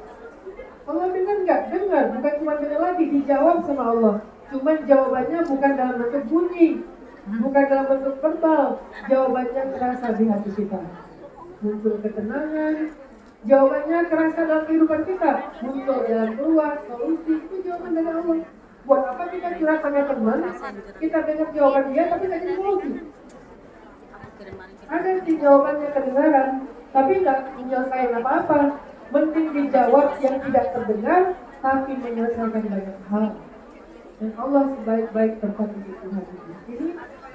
Allah dengar nggak? Dengar, bukan cuma dengar lagi, dijawab sama Allah. Cuman jawabannya bukan dalam bentuk bunyi, bukan dalam bentuk verbal. Jawabannya terasa di hati kita, muncul ketenangan. Jawabannya terasa dalam kehidupan kita, muncul jalan keluar, solusi. Itu jawaban dari Allah. Buat apa kita curhat sama teman, kita dengar jawaban dia tapi nggak jadi solusi? Ada sih jawabannya kedengaran, tapi nggak menyelesaikan apa-apa. Mending dijawab yang tidak terdengar tapi menyelesaikan banyak hal. Dan Allah sebaik-baik tempat untuk Tuhan. Ini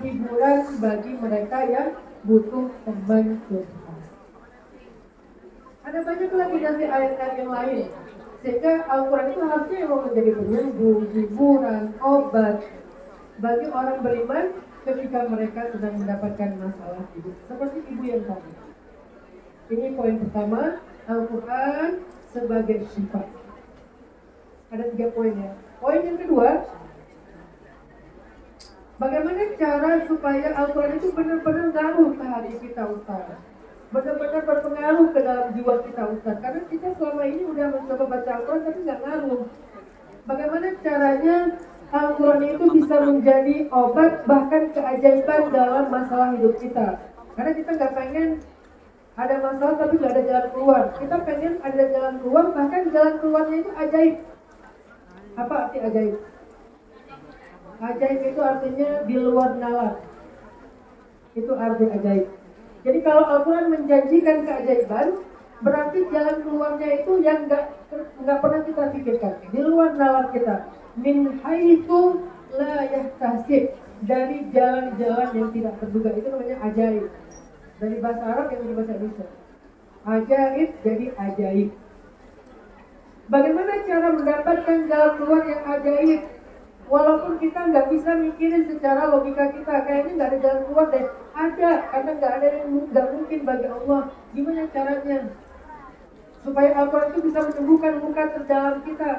hiburan bagi mereka yang butuh teman curhat. Ada banyak lagi dari ayat-ayat yang lain. Sehingga Al-Quran itu harusnya yang menjadi penyembuh, hiburan, obat bagi orang beriman ketika mereka sedang mendapatkan masalah hidup. Seperti ibu yang tadi. Ini poin pertama, Al-Quran sebagai syifa. Ada 3 poin ya. Poin yang kedua, bagaimana cara supaya Al-Quran itu benar-benar ngaruh ke hati kita, Ustaz? Benar-benar berpengaruh ke dalam jiwa kita, Ustaz. Karena kita selama ini udah mencoba baca Al-Quran tapi nggak ngaruh. Bagaimana caranya Al-Quran itu bisa menjadi obat bahkan keajaiban dalam masalah hidup kita? Karena kita nggak pengen ada masalah tapi nggak ada jalan keluar. Kita pengen ada jalan keluar, bahkan jalan keluarnya itu ajaib. Apa arti ajaib? Ajaib itu artinya di luar nalar. Itu arti ajaib. Jadi kalau Al-Quran menjanjikan keajaiban, berarti jalan keluarnya itu yang nggak pernah kita pikirkan, di luar nalar kita. Min haitsu la yahtasib, dari jalan-jalan yang tidak terduga. Itu namanya ajaib. Dari bahasa Arab yang menjadi bahasa Indonesia. Ajaib jadi ajaib. Bagaimana cara mendapatkan jalan keluar yang ajaib? Walaupun kita nggak bisa mikirin secara logika kita, kayaknya nggak ada jalan keluar deh. Ada, karena nggak ada yang nggak mungkin bagi Allah. Gimana caranya? Supaya Al-Quran itu bisa menyembuhkan luka terdalam kita,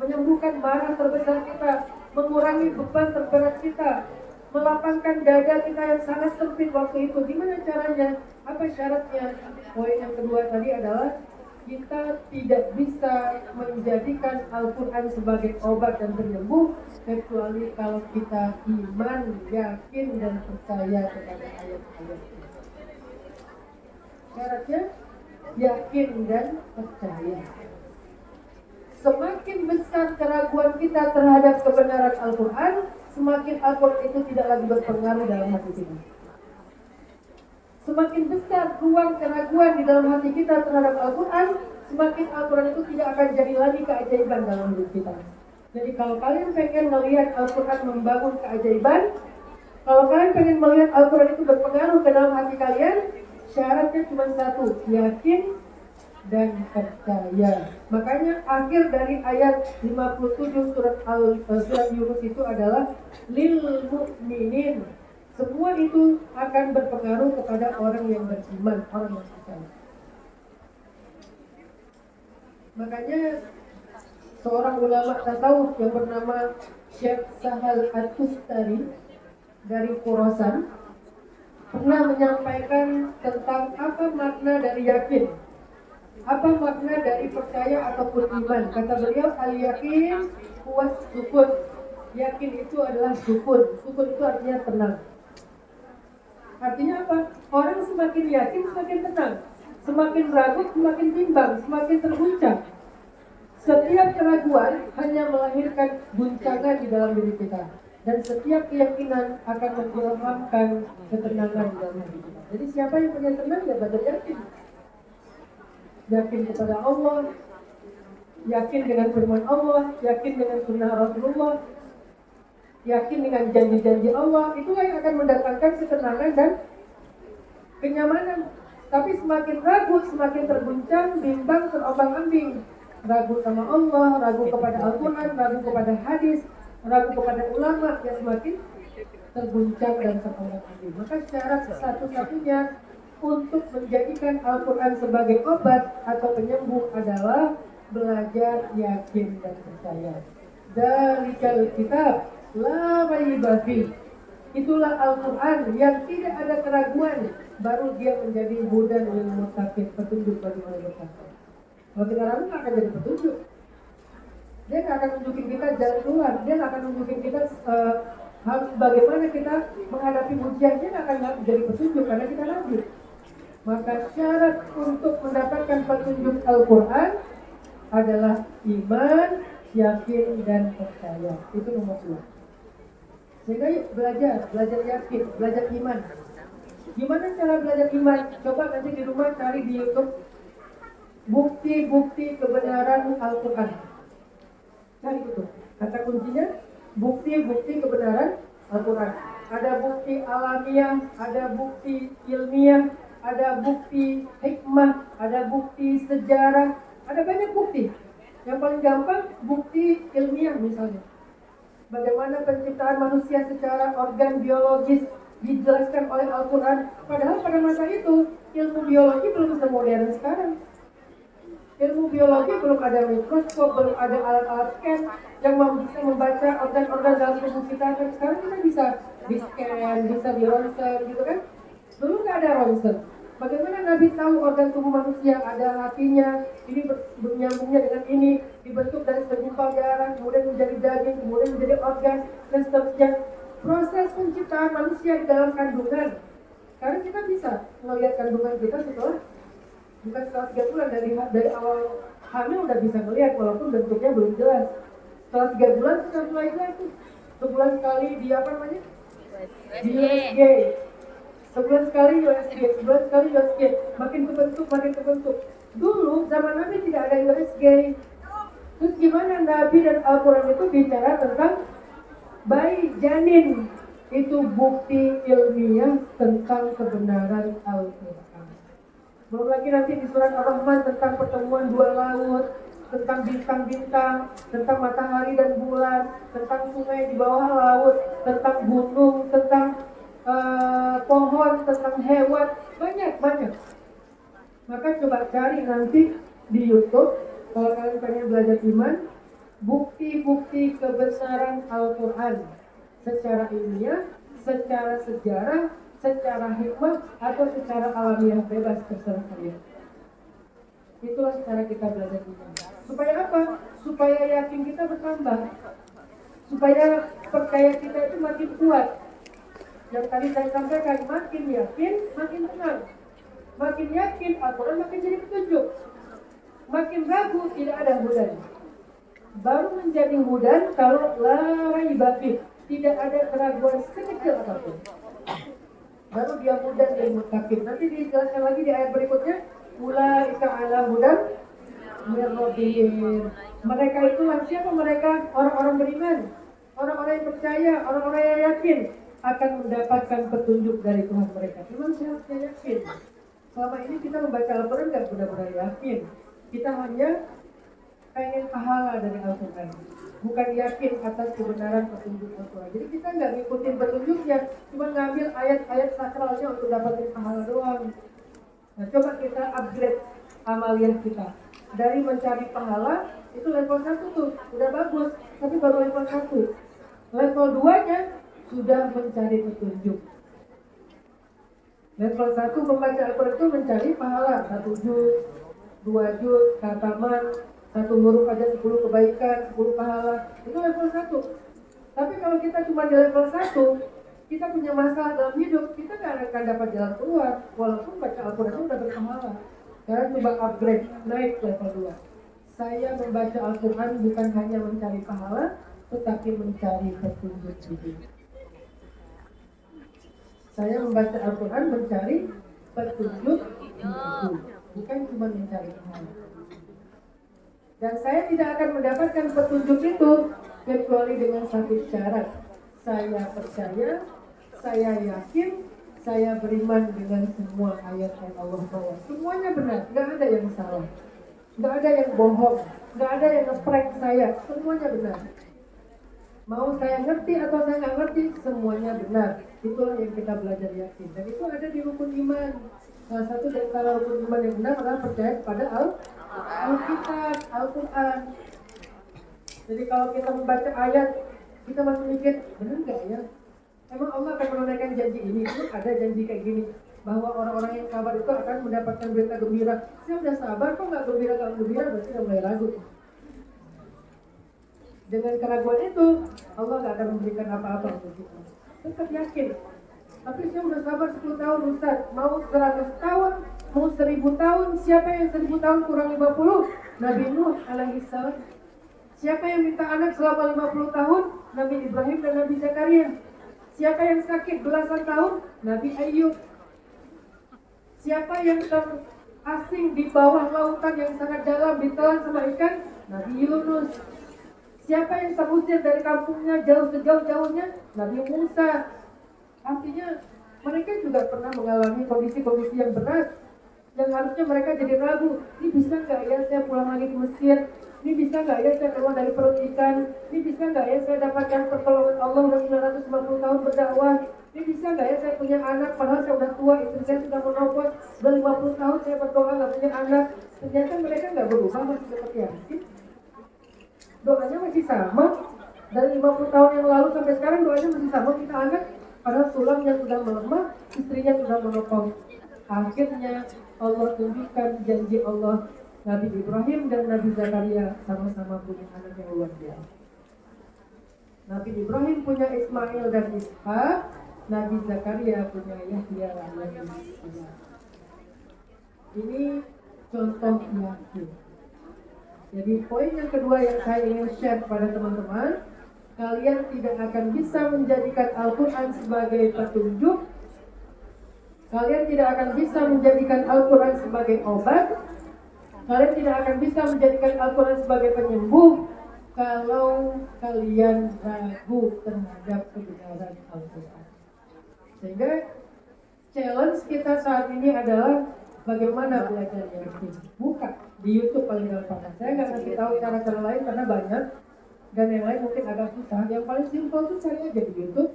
menyembuhkan marah terbesar kita, mengurangi beban terberat kita, melapangkan dada kita yang sangat sempit waktu itu. Gimana caranya? Apa syaratnya? Poin yang kedua tadi adalah kita tidak bisa menjadikan Al-Quran sebagai obat dan penyembuh kecuali kalau kita iman, yakin dan percaya kepada ayat-ayat. Syaratnya yakin dan percaya. Semakin besar keraguan kita terhadap kebenaran Al-Quran, semakin Al-Quran itu tidak lagi berpengaruh dalam hati kita. Semakin besar ruang keraguan di dalam hati kita terhadap Al-Quran, semakin Al-Quran itu tidak akan jadi lagi keajaiban dalam hidup kita. Jadi kalau kalian pengen melihat Al-Quran membangun keajaiban, kalau kalian pengen melihat Al-Quran itu berpengaruh ke dalam hati kalian, syaratnya cuma satu, yakin dan percaya. Makanya akhir dari ayat 57 surat Yunus itu adalah lil mu'minin. Semua itu akan berpengaruh kepada orang yang beriman, orang yang percaya. Makanya seorang ulama tasawuf yang bernama Syekh Sahal At-Tustari dari Khorasan pernah menyampaikan tentang apa makna dari yakin, apa makna dari percaya ataupun iman. Kata beliau, al-yakin huwas sukun. Yakin itu adalah sukun. Sukun itu artinya tenang. Artinya apa? Orang semakin yakin semakin tenang, semakin ragu semakin bimbang, semakin terguncang. Setiap keraguan hanya melahirkan guncangan di dalam diri kita. Dan setiap keyakinan akan mengilhamkan ketenangan di dalam hati kita. Jadi siapa yang punya tenang ya belajar yakin. Yakin kepada Allah, yakin dengan firman Allah, yakin dengan sunnah Rasulullah, yakin dengan janji-janji Allah. Itulah yang akan mendatangkan ketenangan dan kenyamanan. Tapi semakin ragu, semakin terguncang, bimbang, terombang-ambing. Ragu sama Allah, ragu kepada Al-Quran, ragu kepada hadis, ragu kepada ulama, yang semakin terguncang dan terombang-ambing. Maka syarat satu-satunya untuk menjadikan Al-Quran sebagai obat atau penyembuh adalah belajar yakin dan percaya. Dzalikal kitab la raiba fih. Itulah Al-Quran yang tidak ada keraguan, baru dia menjadi hudan lil muttaqin, petunjuk bagi orang bertakwa. Kalau kita ragu nggak akan jadi petunjuk. Dia nggak akan tunjukin kita jalan keluar, dia nggak akan tunjukin kita harus bagaimana kita menghadapi ujian, dia nggak akan jadi petunjuk karena kita ragu. Maka syarat untuk mendapatkan petunjuk Al-Quran adalah iman, yakin, dan percaya. Itu nomor 2. Sehingga yuk belajar yakin, belajar iman. Gimana cara belajar iman? Coba nanti di rumah cari di YouTube bukti-bukti kebenaran Al-Quran. Cari itu. Kata kuncinya bukti-bukti kebenaran Al-Quran. Ada bukti alamiah, ada bukti ilmiah, ada bukti hikmah, ada bukti sejarah, ada banyak bukti. Yang paling gampang bukti ilmiah misalnya. Bagaimana penciptaan manusia secara organ biologis dijelaskan oleh Al-Quran. Padahal pada masa itu ilmu biologi belum semodern sekarang. Ilmu biologi belum ada mikroskop, belum ada alat-alat scan yang bisa membaca organ-organ dalam tubuh kita. Dan sekarang kita bisa di-scan, bisa di-ronsen gitu kan. Dulu nggak ada ronsen. Bagaimana Nabi tahu organ tubuh manusia, ada hatinya, ini menyambungnya dengan ini, dibentuk dari segumpal darah, kemudian menjadi daging, kemudian menjadi organ, dan seterusnya. Proses penciptaan manusia di dalam kandungan. Karena kita bisa melihat kandungan kita bukan setelah 3 bulan, dari awal hamil udah bisa melihat, walaupun bentuknya belum jelas. Setelah 3 bulan sudah mulai jelas tuh. Sebulan sekali di apa namanya? Di USG. Sebulan sekali USG, makin kebentuk. Dulu zaman Nabi tidak ada USG. Terus gimana Nabi dan Al-Quran itu bicara tentang bayi janin? Itu bukti ilmiah tentang kebenaran Al-Quran. Belum lagi nanti di surat Ar-Rahman tentang pertemuan 2 laut, tentang bintang-bintang, tentang matahari dan bulan, tentang sungai di bawah laut, tentang gunung, tentang pohon, tentang hewan, banyak. Maka coba cari nanti di YouTube, kalau kalian pengen belajar iman, bukti-bukti kebesaran Al-Quran secara ilmiah, secara sejarah, secara hikmah, atau secara alamiah, bebas terserah kalian. Itulah cara kita belajar iman. Supaya apa? Supaya yakin kita bertambah, supaya percaya kita itu makin kuat. Yang tadi saya sampaikan, makin yakin, makin tenang. Makin yakin, Al-Quran makin jadi petunjuk. Makin ragu, tidak ada hudan. Baru menjadi hudan kalau la raiba fih, tidak ada keraguan sekecil apapun. Baru dia hudan dan muttaqin. Nanti dijelaskan lagi di ayat berikutnya, ulaika ala hudan min rabbihim. Mereka itulah siapa mereka? Orang-orang beriman, orang-orang yang percaya, orang-orang yang yakin akan mendapatkan petunjuk dari Tuhan mereka. Memang syaratnya yakin. Selama ini kita membaca Al-Quran gak benar-benar yakin. Kita hanya pengen pahala dari Al-Quran, bukan yakin atas kebenaran petunjuk Al-Quran. Jadi kita gak ngikutin petunjuknya, cuma ngambil ayat-ayat sakralnya untuk dapatin pahala doang. Nah, coba kita upgrade amaliyah kita. Dari mencari pahala, itu level 1 tuh, udah bagus, tapi baru level 1. Level 2-nya sudah mencari petunjuk. Level 1 membaca Al-Quran itu mencari pahala, 1 juz, 2 juz, khataman, 1 huruf aja 10 kebaikan, 10 pahala. Itu level 1. Tapi kalau kita cuma di level 1, kita punya masalah dalam hidup, kita gak akan dapat jalan keluar. Walaupun baca Al-Quran itu udah berpahala. Sekarang coba upgrade, naik level 2. Saya membaca Al-Quran bukan hanya mencari pahala, tetapi mencari petunjuk hidup. Saya membaca Al-Quran mencari petunjuk hidup, bukan cuma mencari hal. Dan saya tidak akan mendapatkan petunjuk itu kecuali dengan satu syarat. Saya percaya, saya yakin, saya beriman dengan semua ayat yang Allah bawa. Semuanya benar, nggak ada yang salah, nggak ada yang bohong, nggak ada yang nge-prank saya. Semuanya benar. Mau saya ngerti atau saya nggak ngerti, semuanya benar. Itulah yang kita belajar yakin. Dan itu ada di rukun iman. Salah satu dari antara rukun iman yang benar adalah percaya kepada Alkitab, Al-Quran. Jadi kalau kita membaca ayat, kita masih mikir, benar nggak ya? Emang Allah akan menunaikan janji ini? Emang ada janji kayak gini? Bahwa orang-orang yang sabar itu akan mendapatkan berita gembira. Saya udah sabar, kok nggak gembira, berarti udah mulai ragu. Dengan keraguan itu, Allah gak akan memberikan apa-apa untuk kita. Tetap yakin. Tapi saya udah sabar 10 tahun Ustaz. Mau 100 tahun, mau 1000 tahun. Siapa yang 1000 tahun kurang 50? Nabi Nuh alaihissalam. Siapa yang minta anak selama 50 tahun? Nabi Ibrahim dan Nabi Zakaria. Siapa yang sakit belasan tahun? Nabi Ayub. Siapa yang terasing di bawah lautan yang sangat dalam ditelan sama ikan? Nabi Yunus. Siapa yang terusir dari kampungnya jauh-jauhnya? Nabi Musa. Artinya mereka juga pernah mengalami kondisi-kondisi yang berat, yang harusnya mereka jadi ragu. Ini bisa nggak ya saya pulang lagi ke Mesir? Ini bisa nggak ya saya keluar dari perut ikan? Ini bisa nggak ya saya dapatkan pertolongan Allah udah 950 tahun berdakwah? Ini bisa nggak ya saya punya anak padahal saya udah tua, istri saya sudah menopang, udah 50 tahun saya berdoa nggak punya anak. Ternyata mereka nggak berubah, masih tetap yakin. Doanya masih sama. Dari 50 tahun yang lalu sampai sekarang doanya masih sama, kita anak padahal tulangnya sudah melemah, istrinya sudah menopang. Akhirnya Allah tunjukkan janji Allah. Nabi Ibrahim dan Nabi Zakaria sama-sama punya anak yang luar biasa. Nabi Ibrahim punya Ismail dan Ishak, Nabi Zakaria punya Yahya alaihissalam. Ini contoh yakin. Jadi poin yang kedua yang saya ingin share kepada teman-teman, kalian tidak akan bisa menjadikan Al-Quran sebagai petunjuk. Kalian tidak akan bisa menjadikan Al-Quran sebagai obat. Kalian tidak akan bisa menjadikan Al-Quran sebagai penyembuh kalau kalian ragu terhadap kebenaran Al-Quran. Sehingga challenge kita saat ini adalah bagaimana belajar yakin. Buka di YouTube paling gampang. Saya nggak ngasih tahu cara-cara lain karena banyak, dan yang lain mungkin agak susah. Yang paling simpel tuh cari aja di YouTube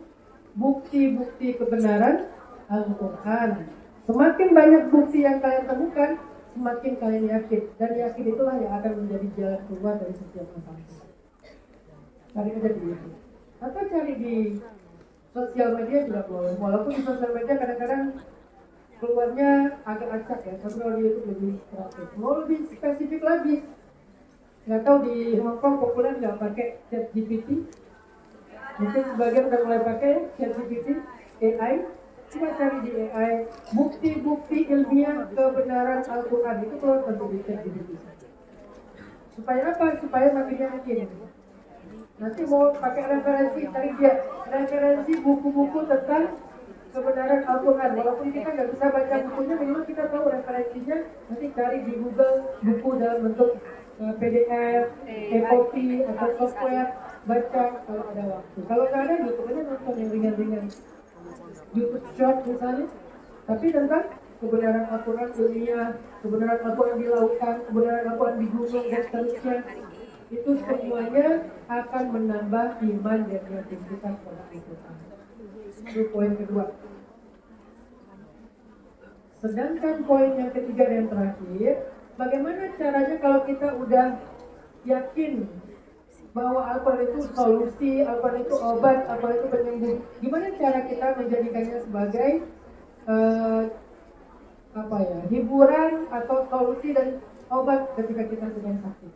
bukti-bukti kebenaran Al-Quran. Semakin banyak bukti yang kalian temukan, semakin kalian yakin. Dan yakin itulah yang akan menjadi jalan keluar dari setiap masalah. Cari aja di YouTube. Atau cari di sosial media juga boleh. Walaupun di sosial media kadang-kadang keluarnya agak acak ya, tapi kalau di YouTube lebih kreatif. Mau lebih spesifik lagi, nggak tahu di Hong Kong populer nggak pakai ChatGPT. Mungkin sebagian udah mulai pakai ChatGPT, AI. Coba cari di AI bukti-bukti ilmiah kebenaran Al-Quran, itu keluar tentu di ChatGPT. Supaya apa? Supaya makin yakin. Nanti mau pakai referensi, cari dia referensi buku-buku tentang kebenaran Al-Quran. Walaupun kita nggak bisa baca bukunya, minimal kita tahu referensinya. Nanti cari di Google buku dalam bentuk PDF, e-copy atau software, baca kalau ada waktu. Kalau nggak ada, YouTube aja nonton yang ringan-ringan, YouTube Short misalnya. Tapi tentang kebenaran Al-Quran ilmiah, kebenaran Al-Quran di lautan, kebenaran Al-Quran di gunung dan seterusnya. Itu semuanya akan menambah iman dan yakin kita kepada Al-Quran. Itu poin kedua. Sedangkan poin yang ketiga dan terakhir, bagaimana caranya kalau kita udah yakin bahwa Al-Quran itu solusi, Al-Quran itu obat, Al-Quran itu penyembuh. Gimana cara kita menjadikannya sebagai hiburan atau solusi dan obat ketika kita sedang sakit,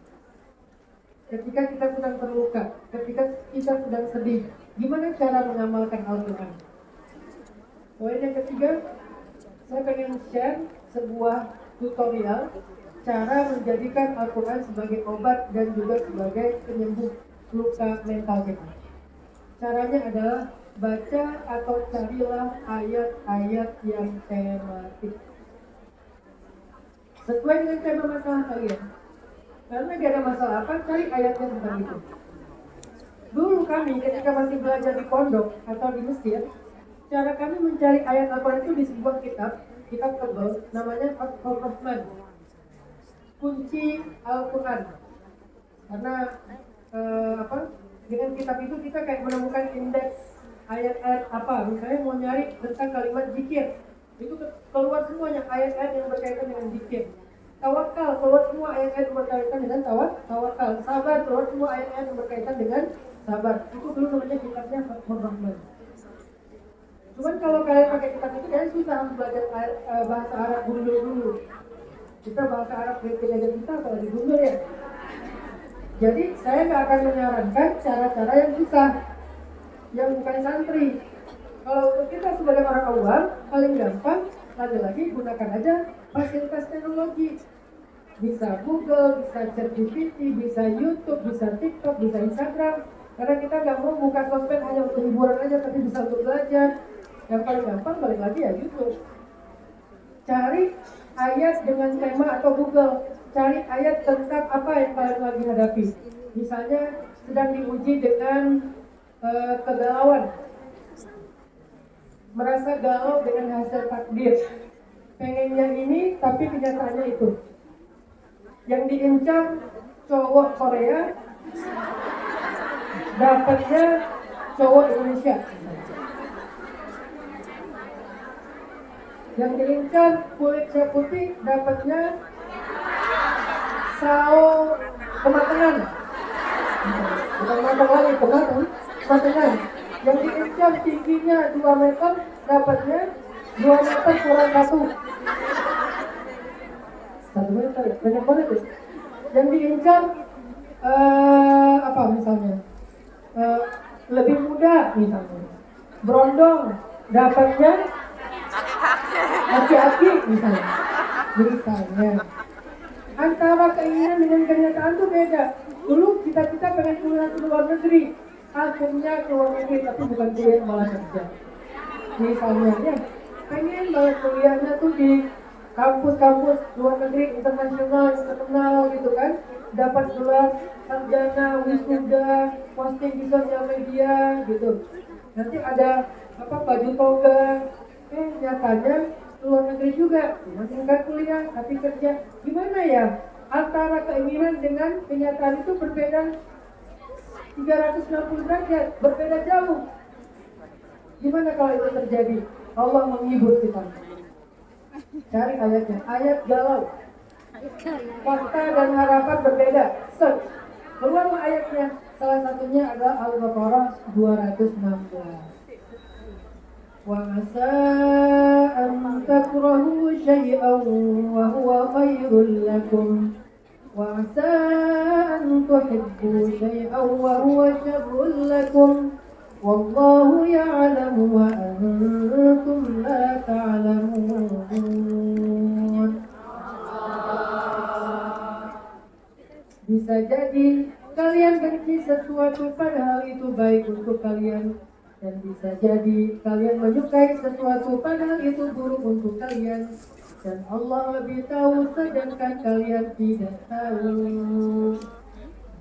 ketika kita sedang terluka, ketika kita sedang sedih? Gimana cara mengamalkan Al-Quran? Poin yang ketiga, saya pengen share sebuah tutorial cara menjadikan Al-Quran sebagai obat dan juga sebagai penyembuh luka mental kita. Caranya adalah baca atau carilah ayat-ayat yang tematik sesuai dengan tema masalah kalian. Karena gak ada masalah apa, cari ayatnya tentang itu. Dulu kami ketika masih belajar di pondok atau di Mesir, cara kami mencari ayat Al-Quran itu di sebuah kitab tebal namanya Fathur Rahman, kunci Al-Quran. Karena dengan kitab itu kita kayak menemukan indeks ayat-ayat apa, misalnya mau nyari tentang kalimat zikir, itu keluar semuanya ayat-ayat yang berkaitan dengan zikir. Tawakal, keluar semua ayat-ayat yang berkaitan dengan tawakal. Sabar, keluar semua ayat-ayat yang berkaitan dengan sabar. Itu dulu namanya kitabnya Fathur Rahman. Cuman kalau kalian pakai kitab itu kalian susah belajar bahasa Arab dulu. Kita bahasa Arab kritik aja kita kalau di Google ya. Jadi saya nggak akan menyarankan cara-cara yang susah, yang bukan santri. Kalau untuk kita sebagai orang awam, paling gampang lagi-lagi gunakan aja fasilitas teknologi. Bisa Google, bisa ChatGPT, bisa YouTube, bisa TikTok, bisa Instagram. Karena kita nggak mau buka sosmed hanya untuk hiburan aja, tapi bisa untuk belajar. Yang paling gampang balik lagi ya YouTube. Cari ayat dengan tema atau Google. Cari ayat tentang apa yang kalian lagi hadapi. Misalnya sedang diuji dengan kegalauan, merasa galau dengan hasil takdir, pengennya ini tapi kenyataannya itu. Yang diincar cowok Korea, dapatnya cowok Indonesia. Yang diincar kulit putih, dapatnya sao kematangan. Bukan matang lagi, kematangan. Yang diincar tingginya 2 meter, dapatnya 2 meter kurang 1 meter, banyak banget ya. Yang diincar apa misalnya, lebih muda misalnya, berondong, dapatnya aki-aki misalnya. Antara keinginan dengan kenyataan tuh beda. Dulu kita pengen kuliah ke luar negeri, akhirnya ke luar negeri tapi bukan kuliah malah kerja. Misalnya ya, pengen banget kuliahnya tuh di kampus-kampus luar negeri internasional yang terkenal gitu kan, dapat gelar sarjana, wisuda, posting di sosial media gitu. Nanti ada baju toga, nyatanya luar negeri juga, bukan kuliah tapi kerja. Gimana ya? Antara keinginan dengan kenyataan itu berbeda 360 derajat, berbeda jauh. Gimana kalau itu terjadi? Allah menghibur kita. Cari ayatnya, ayat galau. Fakta dan harapan berbeda. Search. Keluarlah ayatnya. Salah satunya adalah Al-Baqarah 216. وَعَسَىٰ أَن تَكْرَهُوا شَيْئًا وَهُوَ خَيْرٌ لَكُمْ وَعَسَىٰ أَن تُحِبُّوا شَيْئًا وَهُوَ شَرٌّ لَكُمْ وَاللَّهُ يَعْلَمُ وَأَنتُمْ لَا تَعْلَمُونَ. Bisa jadi kalian benci sesuatu padahal itu baik untuk kalian, dan bisa jadi kalian menyukai sesuatu padahal itu buruk untuk kalian, dan Allah lebih tahu sedangkan kalian tidak tahu.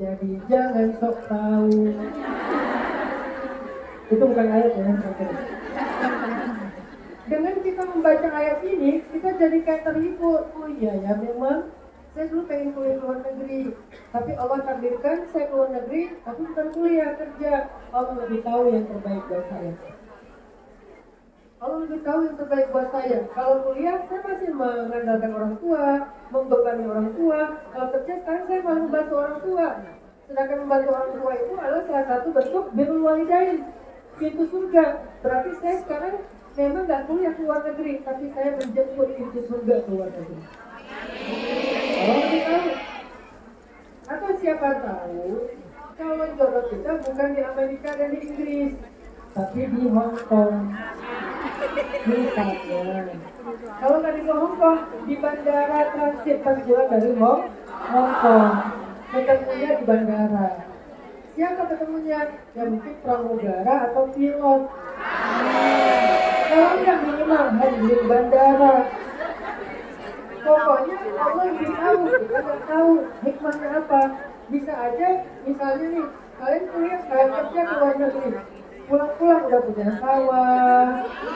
Jadi jangan sok tahu. Itu bukan ayat ya. Dengan kita membaca ayat ini, kita jadi kayak terhibur. Oh iya ya, memang saya dulu pengen kuliah luar negeri, tapi Allah takdirkan saya keluar negeri, tapi bukan kuliah, kerja. Allah lebih tahu yang terbaik buat saya. Allah lebih tahu yang terbaik buat saya. Kalau kuliah, saya masih mengandalkan orang tua, membebani orang tua. Kalau kerja, sekarang saya malah membantu orang tua. Sedangkan membantu orang tua itu adalah salah satu bentuk birrul walidain, pintu surga. Berarti saya sekarang memang nggak kuliah ke luar negeri, tapi saya menjemput pintu surga ke luar negeri. Allah lebih tahu. Atau siapa tahu kalau jodoh kita bukan di Amerika dan di Inggris, tapi di Hong Kong. Misalnya, kalau nggak di Hong Kong, di bandara transit pas pulang dari Hong Kong, ketemunya di bandara. Siapa ketemunya? Ya mungkin pramugara atau pilot. Kalau yang minimal handling bandara. Pokoknya Allah lebih tahu, kita nggak tahu hikmahnya apa. Bisa aja, misalnya nih, kalian kuliah, kalian kerja ke luar negeri, pulang-pulang udah punya sawah,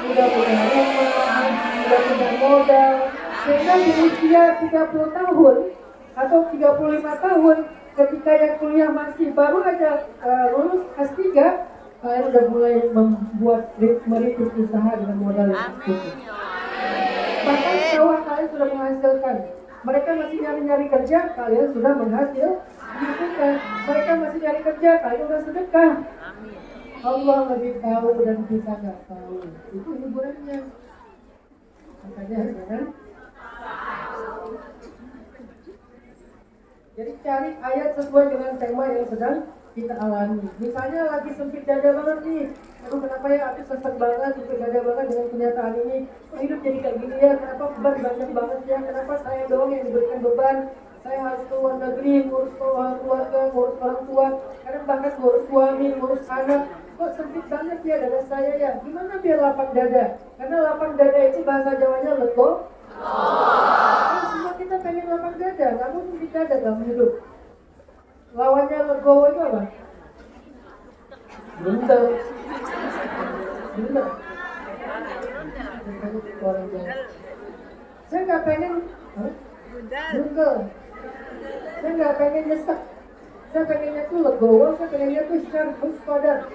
udah punya rumah, udah punya modal, sehingga di usia 30 tahun atau 35 tahun, ketika yang kuliah masih baru aja lulus S3, kalian udah mulai membuat merintis usaha dengan modal yang cukup. Bahkan sawah kalian sudah menghasilkan. Mereka masih nyari-nyari kerja, kalian sudah menghasilkan. Mereka masih nyari kerja, kalian sudah sedekah. Allah lebih tahu dan kita nggak tahu. Itu hiburannya. Makanya jangan. Jadi cari ayat sesuai dengan tema yang sedang kita alami. Misalnya lagi sempit dada banget nih. Aduh kenapa ya aku sesek banget, sempit dada banget dengan kenyataan ini. Hidup jadi kayak gini ya, kenapa beban banyak banget ya, kenapa saya doang yang diberikan beban. Saya harus ke luar negeri, ngurus keluarga, ngurus orang tua, kadang bahkan ngurus suami, ngurus anak. Kok sempit banget ya dada saya ya, gimana biar lapang dada? Karena lapang dada itu bahasa Jawanya lego. Semua kita pengen lapang dada, kamu sempit dada dalam hidup. Lawannya legowo itu apa? Bundel. Bundel. Saya nggak pengen bundel. Saya nggak pengen nyesek. Saya pengennya tuh legowo, saya pengennya tuh syarhus sadar.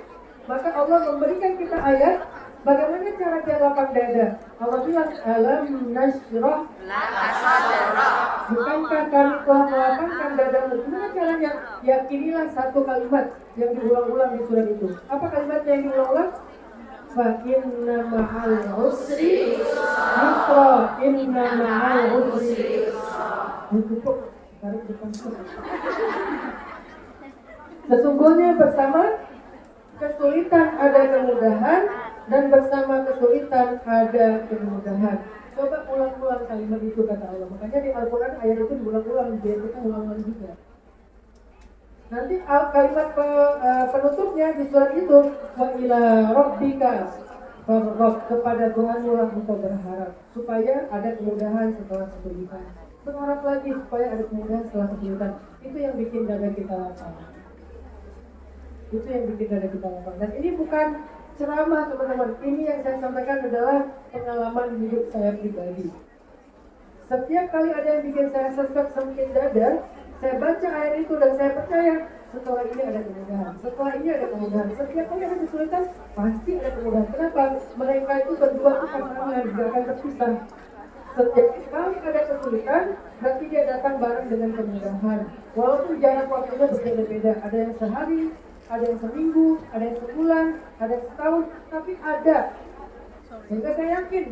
Maka Allah memberikan kita ayat bagaimana cara dia lapang dada. Allah bilang alam nashrah laka sadrak. Bukankah kami telah melapangkan dadamu? Gimana caranya? Yakinilah satu kalimat yang diulang-ulang di surat itu. Apa kalimatnya yang diulang-ulang? Fa inna ma'al usri yusra. Inna ma'al usri yusra. Tarik depan. Sesungguhnya bersama kesulitan ada kemudahan, dan bersama kesulitan ada kemudahan. Coba ulang-ulang kalimat itu kata Allah. Makanya di Al-Quran ayat itu diulang-ulang, biar kita ulang-ulang juga. Nanti kalimat penutupnya di surat itu, wa ila rabbika farghab, kepada Tuhanmu lah engkau berharap supaya ada kemudahan setelah kesulitan. Berharap lagi supaya ada kemudahan setelah kesulitan. Itu yang bikin dada kita lapang. Itu yang bikin dada kita lapang. Dan ini bukan ceramah teman-teman. Ini yang saya sampaikan adalah pengalaman hidup saya pribadi. Setiap kali ada yang bikin saya sesek sempit dada, saya baca ayat itu dan saya percaya setelah ini ada kemudahan. Setelah ini ada kemudahan. Setiap kali ada kesulitan, pasti ada kemudahan. Kenapa? Mereka itu berdua itu pasangan, tidak akan terpisah. Setiap kali ada kesulitan, berarti dia datang bareng dengan kemudahan. Walaupun jarak waktunya berbeda-beda, ada yang sehari, ada yang seminggu, ada yang sebulan, ada yang setahun, tapi ada. Sehingga saya yakin,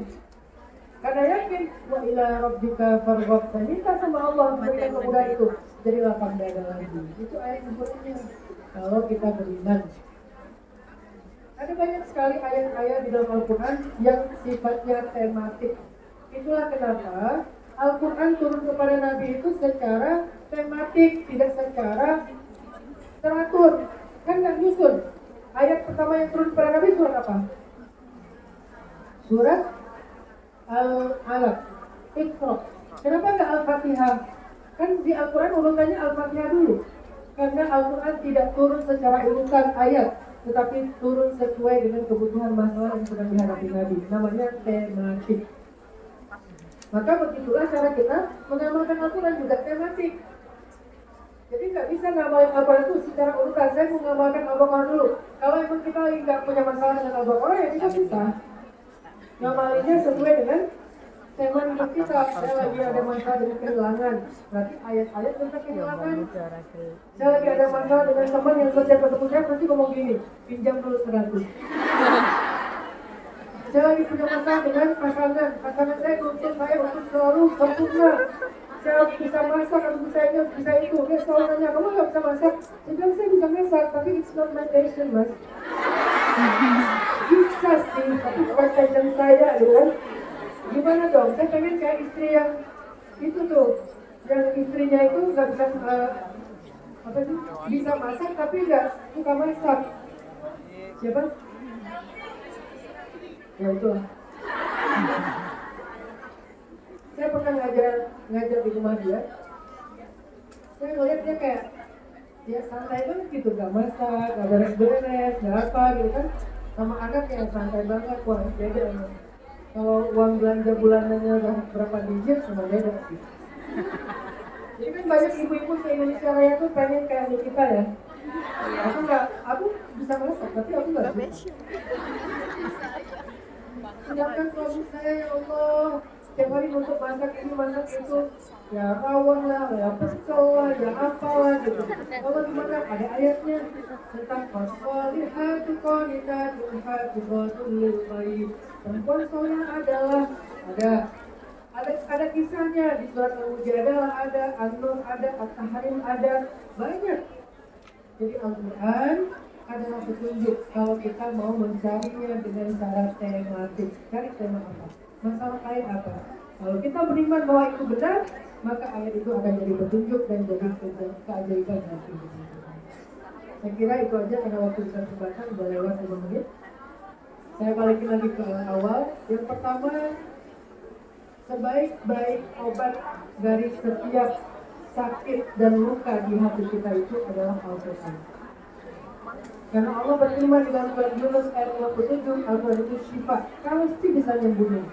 karena yakin, wa ila rabbika farghab, saya minta sama Allah memberikan kemudahan itu, jadi lapang dada lagi. Itu ayat berikutnya. Kalau kita beriman, ada banyak sekali ayat-ayat di dalam Al-Quran yang sifatnya tematik. Itulah kenapa Al-Quran turun kepada Nabi itu secara tematik, tidak secara teratur. Kan nggak nyusun. Ayat pertama yang turun kepada Nabi surat apa? Surat Al-Alaq, Iqra. Kenapa nggak Al-Fatihah? Kan di Al-Quran urutannya Al-Fatihah dulu. Karena Al-Quran tidak turun secara urutan ayat, tetapi turun sesuai dengan kebutuhan masalah yang sedang dihadapi Nabi. Namanya tematik. Maka begitulah cara kita mengamalkan Al-Quran, juga tematik. Jadi nggak bisa ngamalin Al-Quran itu secara urutan. Saya mau ngamalkan Al-Baqarah dulu. Kalau emang kita lagi nggak punya masalah dengan Al-Baqarah, ya kita bisa ngamalinnya sesuai dengan tema hidup kita. Saya lagi ada masalah dengan kehilangan, berarti ayat-ayat tentang kehilangan. Saya lagi ada masalah dengan teman yang kerja ketemu saya, nanti ngomong gini, pinjam dulu 100. Saya lagi punya masalah dengan pasangan saya nuntut saya untuk selalu sempurna. Saya bisa masak, harus bisa ini, harus bisa itu. Dia selalu nanya, kamu nggak bisa masak? Saya bilang, saya bisa masak, tapi it's not my passion, mas. Bisa sih, tapi bukan passion saya, gitu kan. Gimana dong? Saya pengen kayak istri yang itu tuh, yang istrinya itu nggak bisa apa sih, bisa masak tapi nggak suka masak. Siapa? Ya itulah. Saya pernah ngajar di rumah dia. Saya ngeliat dia kayak dia santai banget gitu, nggak masak, nggak beres-beres, nggak apa gitu kan. Sama anak yang santai banget, wah beda emang. Kalau uang belanja bulanannya udah berapa digit sama beda sih. Jadi kan banyak ibu-ibu se-Indonesia Raya tuh pengen kayak kita ya. Aku bisa masak, tapi aku nggak suka. Sedangkan suami saya, ya Allah, setiap hari untuk masak ini, masak itu, ya rawon lah, ya pecel lah, ya apalah gitu. Allah gimana? Ada ayatnya tentang fasolihatu qanitatun hafizatun lil ghaib. Perempuan soleh adalah ada kisahnya di surat Al-Mujadalah, ada An-Nur, ada At-Tahrim, ada banyak. Jadi Al-Quran adalah petunjuk kalau kita mau mencarinya dengan cara tematik. Cari tema apa? Masalah ayat apa? Kalau kita beriman bahwa itu benar, maka ayat itu akan jadi petunjuk dan jadi keajaiban hati. Saya kira itu aja karena waktu kita terbatas, udah lewat 5 menit. Saya balikin lagi ke awal. Yang pertama, sebaik-baik obat dari setiap sakit dan luka di hati kita itu adalah Al-Quran. Karena Allah berfirman di dalam surat Yunus ayat 27, Al-Quran itu syifa, pasti bisa nyembuhin.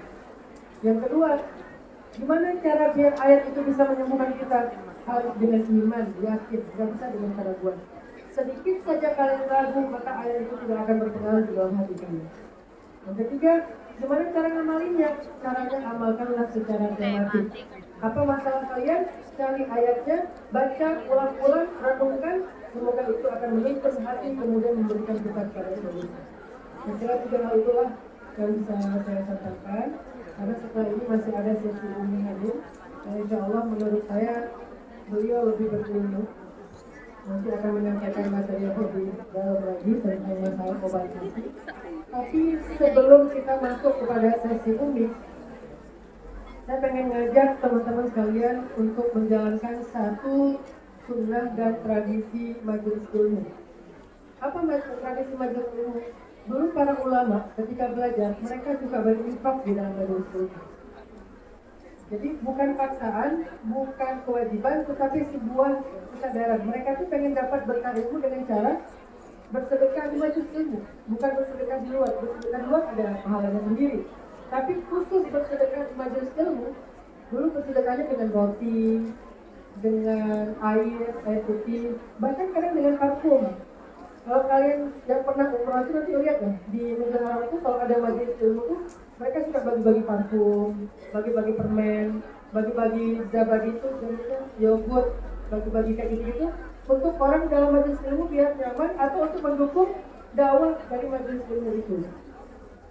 Yang kedua, gimana cara biar ayat itu bisa menyembuhkan kita? Harus dengan iman, yakin, tidak bisa dengan cara buat. Sedikit saja kalian ragu, maka ayat itu tidak akan berpengaruh di dalam hati kalian. Yang ketiga, gimana cara ngamalinnya? Caranya amalkanlah secara tematik. Apa masalah kalian? Cari ayatnya, baca, ulang-ulang, renungkan. Semoga itu akan menyentuh hati, kemudian memberikan kita kepada Indonesia. Saya kira 3 hal itulah yang bisa saya sampaikan. Karena setelah ini masih ada sesi Umi hadir. Dan insya Allah menurut saya beliau lebih berilmu. Nanti akan menyampaikan materi yang lebih dalam lagi tentang masalah obat nanti. Tapi sebelum kita masuk kepada sesi Umi, saya pengen ngajak teman-teman sekalian untuk menjalankan satu sunnah dan tradisi majelis ilmu. Apa tradisi majelis ilmu? Dulu para ulama ketika belajar, mereka juga berinfak di dalam majelis ilmu. Jadi bukan paksaan, bukan kewajiban, tetapi sebuah kesadaran. Mereka tuh pengen dapat berkah ilmu dengan cara bersedekah di majelis ilmu, bukan bersedekah di luar. Bersedekah di luar ada pahalanya sendiri. Tapi khusus bersedekah di majelis ilmu, dulu bersedekahnya dengan roti, dengan air putih, bahkan kadang dengan parfum. Kalau kalian yang pernah umrah itu nanti lihat ya, di negara Arab itu kalau ada majelis ilmu tuh mereka suka bagi-bagi parfum, bagi-bagi permen, bagi-bagi zabadi itu, yogurt, bagi-bagi kayak gitu-gitu untuk orang dalam majelis ilmu biar nyaman atau untuk mendukung dakwah dari majelis ilmu itu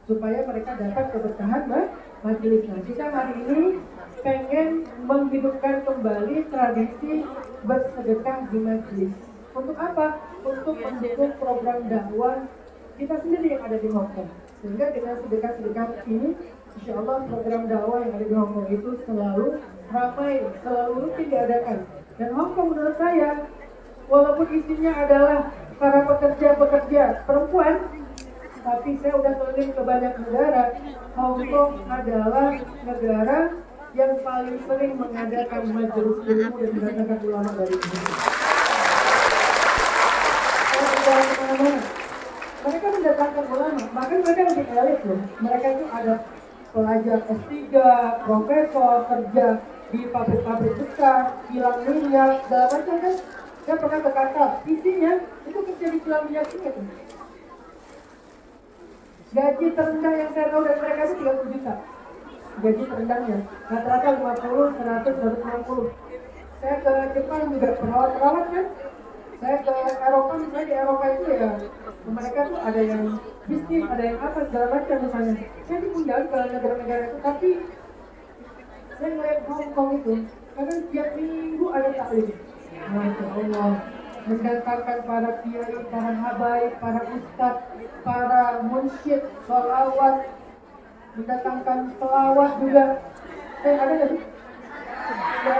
supaya mereka dapat keberkahan majelis. Nah, kita hari ini pengen menghidupkan kembali tradisi bersedekah di majelis. Untuk apa? Untuk mendukung program dakwah kita sendiri yang ada di Hong Kong. Sehingga dengan sedekah-sedekah ini, insya Allah program dakwah yang ada di Hong Kong itu selalu ramai, selalu rutin diadakan. Dan Hong Kong menurut saya, walaupun isinya adalah para pekerja-pekerja perempuan, tapi saya udah keliling ke banyak negara. Hong Kong adalah negara yang paling sering mengadakan majelis ilmu dan mendatangkan ulama dari Indonesia. Kemana-mana, mereka mendatangkan ulama, bahkan mereka lebih elit loh. Mereka itu ada pelajar S3, profesor, kerja di pabrik-pabrik besar, kilang minyak, segala macam kan. Saya pernah ke Qatar, isinya itu kerja di kilang minyak itu. Gaji terendah yang saya tahu dari mereka itu 30 juta. Gaji terendahnya, rata-rata 50, 100, 150. Saya ke Jepang juga perawat-perawat kan. Saya ke Eropa, misalnya di Eropa itu ya mereka tuh ada yang bisnis, ada yang apa, segala macam misalnya. Saya diundang ke negara-negara itu, tapi saya ngeliat Hong Kong itu karena tiap minggu ada taklim. Masya Allah, mendatangkan para kiai, para habaib, para ustadz, para munsyid, sholawat, mendatangkan selawat juga. Ada nggak sih? Ya,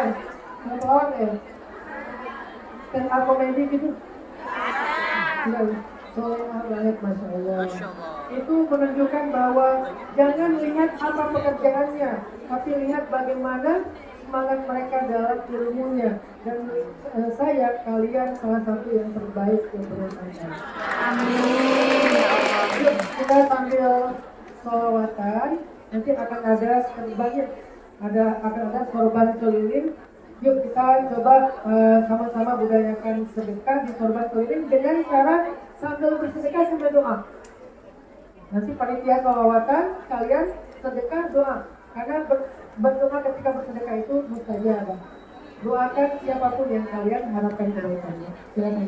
selawat ya. stand up comedy gitu? Enggak, soleh banget, Masya Allah. Itu menunjukkan bahwa jangan lihat apa pekerjaannya, tapi lihat bagaimana semangat mereka dalam ilmunya. Dan kalian salah satu yang terbaik yang pernah saya. Yuk, kita sambil sholawatan, nanti akan ada terbangnya, akan ada sorban keliling. Yuk kita coba sama-sama budayakan sedekah di sorban keliling dengan cara sambil bersedekah sambil doa. Nanti panitia sholawatan, kalian sedekah doa. Karena berdoa ketika bersedekah itu mustajabah. Doakan siapapun yang kalian harapkan kebaikannya. Silakan.